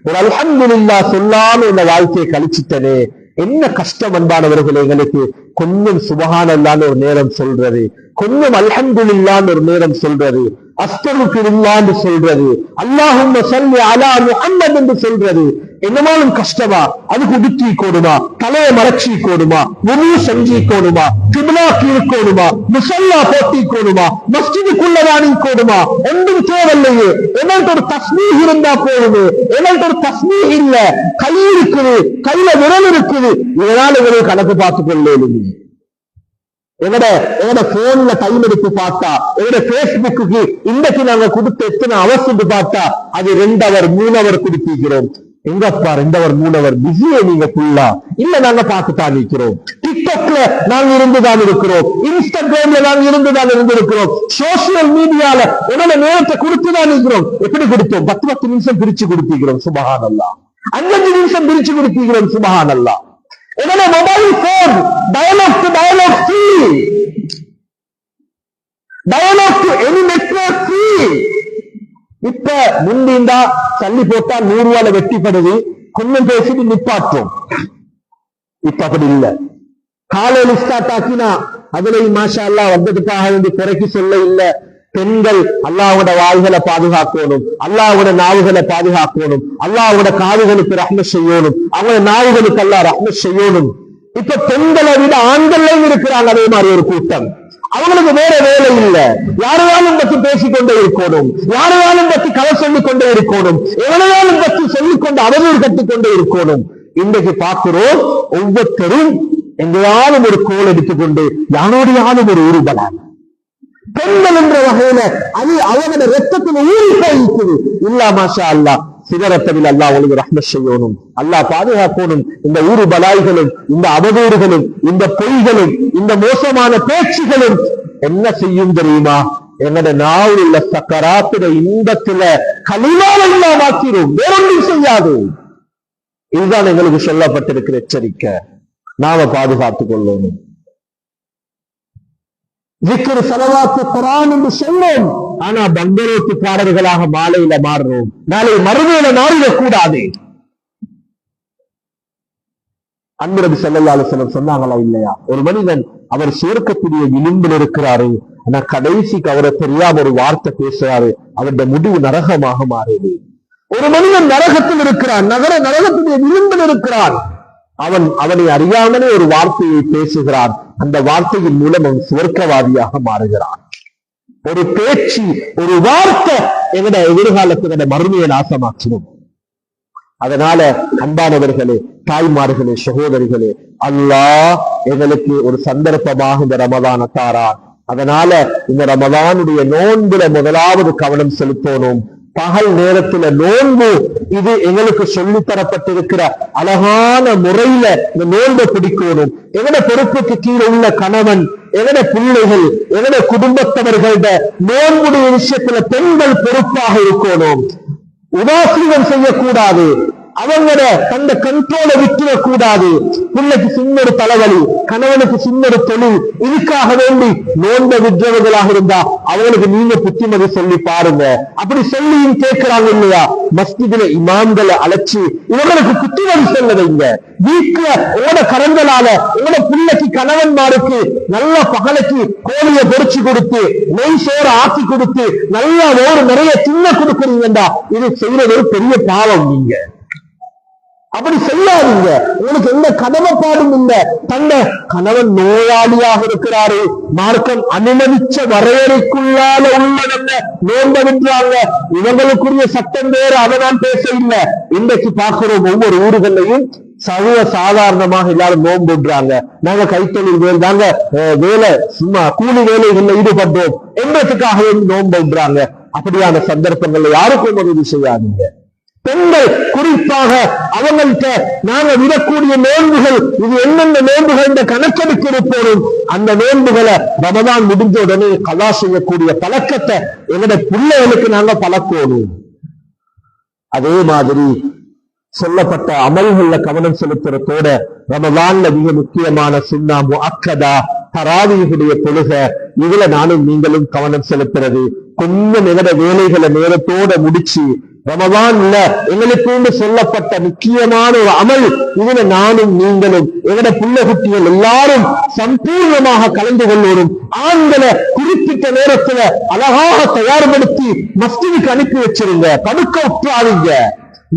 ஒரு அல்ஹம்துலில்லாஹ் சொல்லாம இந்த வாழ்க்கையை கழிச்சிட்டனே. என்ன கஷ்டம் அன்பானவர்களே எங்களுக்கு. கொஞ்சம் சுப்ஹானல்லாஹ்னு ஒரு நேரம் சொல்றது, கொஞ்சம் அல்ஹம்துலில்லாஹ்னு ஒரு நேரம் சொல்றது, அஸ்தக்ஃபிருல்லாஹ் என்று சொல்றது, அல்லாஹும்ம ஸல்லி அலா முஹம்மத் என்று சொல்றது என்னமாலும் கஷ்டமா? அதுக்கு உடுத்தி கோடுமா, தலையை மறைச்சி கோடுமா, முழு செஞ்சி கோடுமா, கிப்லாக்கு இருக்கோடுமா, முசல்லா போட்டி கோடுமா, மஸ்ஜிதுக்குள்ளதானி கோடுமா, ஒன்றும் தேவையில்லையே. என்கிட்ட ஒரு தஸ்மீஹ் இருந்தா போகுது, என்கிட்ட ஒரு தஸ்மீஹ் இல்ல, கை இருக்குது, கையில விரல் இருக்குது, இதனால இவரை கணக்கு பார்த்துக் கொள்ளேன். எங்கட போன்ல டைம் எடுத்து பார்த்தா, எங்கட பேஸ்புக்கு இன்றைக்கு நாங்க கொடுத்த எத்தனை அவர்ஸ் பார்த்தா அது 2 hour 3 hour கொடுத்திருக்கிறோம். எங்கப்பா 2 hour 3 hour பிஸியே நீங்க ஃபுல்லா இல்ல, நாங்க பார்த்துதான் இருக்கிறோம். டிக்டாக்ல நாங்க இருந்துதான் இருக்கிறோம், இன்ஸ்டாகிராம்ல நாங்க இருந்துதான் இருந்திருக்கிறோம், சோசியல் மீடியால உடனே நேரத்தை கொடுத்துதான் இருக்கிறோம். எப்படி கொடுத்தோம்? 10 நிமிஷம் பிரிச்சு கொடுத்திருக்கிறோம். சுப்ஹானல்லாஹ். 5 நிமிஷம் பிரிச்சு கொடுத்திருக்கிறோம். சுப்ஹானல்லாஹ். உடனே mobile phone Dialog to Dialog free, Dialog to any network free. இப்ப முந்திந்தா தள்ளி போட்டா 100 ரூபாயில வெட்டிப்படுது, கொஞ்சம் பேசிட்டு நிப்பாட்டும். இப்ப அப்படி இல்ல, காலையில் ஸ்டார்ட் ஆக்கினா அதுலயும் மாஷா அல்லாஹ் வந்ததுக்காக வேண்டி குறைக்கு சொல்ல இல்ல. பெண்கள் அல்லாஹ்வோட வாய்களை பாதுகாக்கணும், அல்லாஹ்வோட நாவுகளை பாதுகாக்கணும், அல்லாஹ்வோட காதுகளுக்கு ரஹ்மத் செய்யணும், அவங்களோட நாவுகளுக்கு அல்லாஹ் ரஹ்மத் செய்யணும். இப்ப பெண்களை விட ஆண்கள்லையும் இருக்கிறாங்க அதே மாதிரி ஒரு கூட்டம். அவங்களுக்கு வேற வேலை இல்லை, யாரையாலும் பற்றி பேசிக்கொண்டே இருக்கணும், யாரையாலும் பற்றி கதை சொல்லிக் கொண்டே இருக்கணும், எவனையாலும் பற்றி சொல்லிக்கொண்டு அவதூறு கற்றுக்கொண்டே இருக்கணும். இன்றைக்கு பார்க்கிறோம் ஒவ்வொருத்தரும் எங்கேயாலும் ஒரு கோல் எடுத்துக்கொண்டு யாரோடையாலும் ஒரு ஊறுபடாங்க. பெண்கள் என்ற வகையில அது அவனோட ரத்தத்தில் ஊறி போயிருக்குது. இல்லா மாஷா அல்லாஹ் சிகரத்தவில் அல்லாஹ் உங்களுக்கு ரஹ்மத் செய்யணும், அல்லாஹ் பாதுகாக்கணும். இந்த ஊரு பலாய்களும் இந்த அவதூறுகளும் இந்த பொய்களும் இந்த மோசமான பேச்சுகளும் என்ன செய்யும் தெரியுமா? என்னோட நாவில் உள்ள சக்கராத்திர இன்பத்தில கலிமாவை இல்லாமாக்கிறோம், வேறொன்றும் செய்யாது. இதுதான் எங்களுக்கு சொல்லப்பட்டிருக்கிற எச்சரிக்கை. நாம பாதுகாத்துக் கொள்ளணும். ஜிக்ர் ஸலவாத் குர்ஆன் என்று சொல்லும், ஆனா பங்கரோட்டுக்காரர்களாக மாலையில மாறுறோம். நாளை மறுமையில மாறிடக் கூடாது. அன்பு நபி ஸல்லல்லாஹு அலைஹி வஸல்லம் சொன்னாங்களா இல்லையா? ஒரு மனிதன் அவர் சுவர்க்கத்துடைய விளிம்பில் இருக்கிறாரு, ஆனா கடைசிக்கு அவரை தெரியாம ஒரு வார்த்தை பேசுறாரு, அவருடைய முடிவு நரகமாக மாறுது. ஒரு மனிதன் நரகத்தில் இருக்கிறான், நரகத்துடைய விளிம்பில் இருக்கிறான், அவனை அறியாமலே ஒரு வார்த்தையை பேசுகிறான், அந்த வார்த்தையின் மூலம் அவன் சுவர்க்கவாதியாக மாறுகிறான். ஒரு பேச்சு, ஒரு வார்த்தை எங்கட எதிர்காலத்துடைய மறுமையை நாசமாக்கிடும். அதனால அன்பானவர்களே, தாய்மார்களே, சகோதரிகளே, அல்லாஹ் எங்களுக்கு ஒரு சந்தர்ப்பமாக இந்த ரமதான தாரான். அதனால இந்த ரமதானுடைய நோன்புல முதலாவது கவனம் செலுத்தணும். பகல் நேரத்துல நோன்பு இது எங்களுக்கு சொல்லி தரப்பட்டிருக்கிற அழகான முறையில இந்த நோன்பை பிடிக்கணும். எங்கட பொறுப்புக்கு கீழே உள்ள கணவன், எங்கட பிள்ளைகள், எங்கட குடும்பத்தவர்கள நோன்புடைய விஷயத்துல பெண்கள் பொறுப்பாக இருக்கணும். உதாசீனம் செய்யக்கூடாது, அவங்கள தந்த கண்ட்ரோலை விட்டுவிடக் கூடாது. பிள்ளைக்கு சின்னொரு தலைவலி, கணவனுக்கு சின்னொரு தொழில், இதுக்காக வேண்டி நோன்பை விடுறவர்களாக இருந்தா அவங்களுக்கு நீங்க புத்திமதி சொல்லி பாருங்க. அப்படி சொல்லியும் கேட்கிறாங்க இல்லையா? மஸ்ஜிதுல இமாம்களை அழைச்சி இவங்களுக்கு புத்திமதி சொல்ல வைங்க. வீட்டுல உங்களோட கரங்களால உங்களோட பிள்ளைக்கு கணவன்மாருக்கு நல்ல பகலைக்கு கோழியை பொறிச்சு கொடுத்து நெய் சோறு ஆக்கி கொடுத்து நல்ல ஒரு நிறைய தின்ன கொடுக்குறீங்கடா, இது செய்யறது ஒரு பெரிய பாவம். நீங்க அப்படி சொல்லாதீங்க. உங்களுக்கு எந்த கடமைப்பாடும் இல்லை. தன்னை கணவன் நோயாளியாக இருக்கிறாரு, மார்க்கம் அனுமதிச்ச வரையறைக்குள்ளால உள்ளதல்ல நோன்பை விடுறாங்க, இவங்களுக்குரிய சட்டம் வேறு, அதை நான் பேச இல்லை. இன்றைக்கு பார்க்கிறோம் ஒவ்வொரு ஊர்களையும் சர்வ சாதாரணமாக எல்லாரும் நோன்பு விடுறாங்க. நாங்க கைத்தொழில் வேலை தாங்க வேலை, சும்மா கூலி வேலைகள்ல ஈடுபட்டோம் என்பதற்காக நோன்பு விடுறாங்க. அப்படியான சந்தர்ப்பங்கள்ல யாருக்கும் உதவி செய்யாதீங்க. பெண்கள் குறிப்பாக அவங்கள்ட்ட நாங்க விடக்கூடிய நோன்புகள் இது என்னென்ன நோன்புகள் இந்த கணக்கெடுக்க இருப்போம். அந்த நோன்புகளை ரமதான் முடிஞ்ச உடனே கலா செய்யக்கூடிய பழக்கத்தை எங்களுடைய பிள்ளைகளுக்கு நாங்க பழக்கணும். அதே மாதிரி சொல்லப்பட்ட அமல்கள்ல கவனம் செலுத்துறதோட ரமதான்ல மிக முக்கியமான சுன்னா முஅக்கதா தராவீஹுடைய தொழுகை, இதுல நானும் நீங்களும் கவனம் செலுத்துறது. கொஞ்சம் எங்கட வேலைகளை நேரத்தோட முடிச்சு ரமதான்ல எங்களுக்கு சொல்லப்பட்ட முக்கியமான ஒரு அமல், இதுல நானும் நீங்களும் எங்கட பிள்ளை குட்டிகள் எல்லாரும் சம்பூர்ணமாக கலந்து கொள்ளணும். ஆண்களை குறிப்பிட்ட நேரத்துல அழகாக தயார்படுத்தி மஸ்ஜிதுக்கு அனுப்பி வச்சிருங்க. படுக்க உட்காருங்க,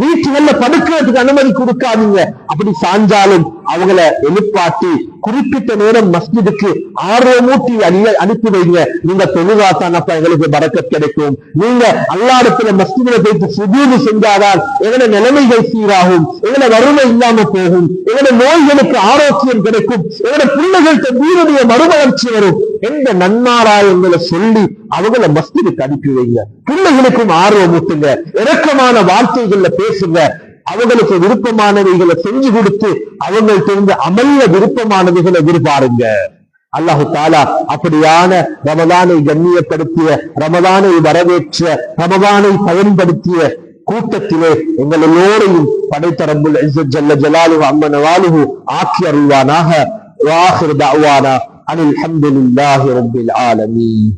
வீட்டுகள்ல படுக்கிறதுக்கு அனுமதி கொடுக்காதீங்க. அப்படி சாஞ்சாலும் அவங்கள எழுப்பாட்டி குறிப்பிட்ட நேரம் மஸ்ஜிதுக்கு ஆர்வமூட்டி அனுப்பி வைங்க. நீங்க தொழுகாத்தான் அப்ப எங்களுக்கு பரக்கத் கிடைக்கும். நீங்க அல்லாஹ்விடத்துல மஸ்ஜிதுல போயிட்டு சுஜூது செஞ்சாதான் எங்களோட நிலைமைகள் சீராகும், எங்களோட வறுமை இல்லாம போகும், எங்களோட நோய்களுக்கு ஆரோக்கியம் கிடைக்கும், எங்களோட பிள்ளைகளுக்கு வீருடைய மறுமலர்ச்சி வரும் என்ற நன்மாராயங்களை சொல்லி அவங்கள மஸ்ஜிதுக்கு அனுப்பி வைங்க. பிள்ளைகளுக்கும் ஆர்வம் ஊட்டுங்க, இரக்கமான வார்த்தைகள்ல பேசுங்க, அவங்களுக்கு விருப்பமானவைகளை செஞ்சு கொடுத்து அவங்கள்ட்ட இருந்து அமல்ல விருப்பமானவைகளை எதிர்பாருங்க. அல்லாஹு தாலா அப்படியான ரமதானை கண்ணியப்படுத்திய, ரமதானை வரவேற்ற, ரமதானை பயன்படுத்திய கூட்டத்திலே எங்கள் எல்லோரையும் படைத்த ரப்புல் இஸ்ஸத் ஜல்ல ஜலாலுஹு அம்ம நவாலுஹு ஆக்கி அருள்வானாக. வாஹிர் தஅவானா அனில் ஹம்துலில்லாஹி ரப்பில் ஆலமீன்.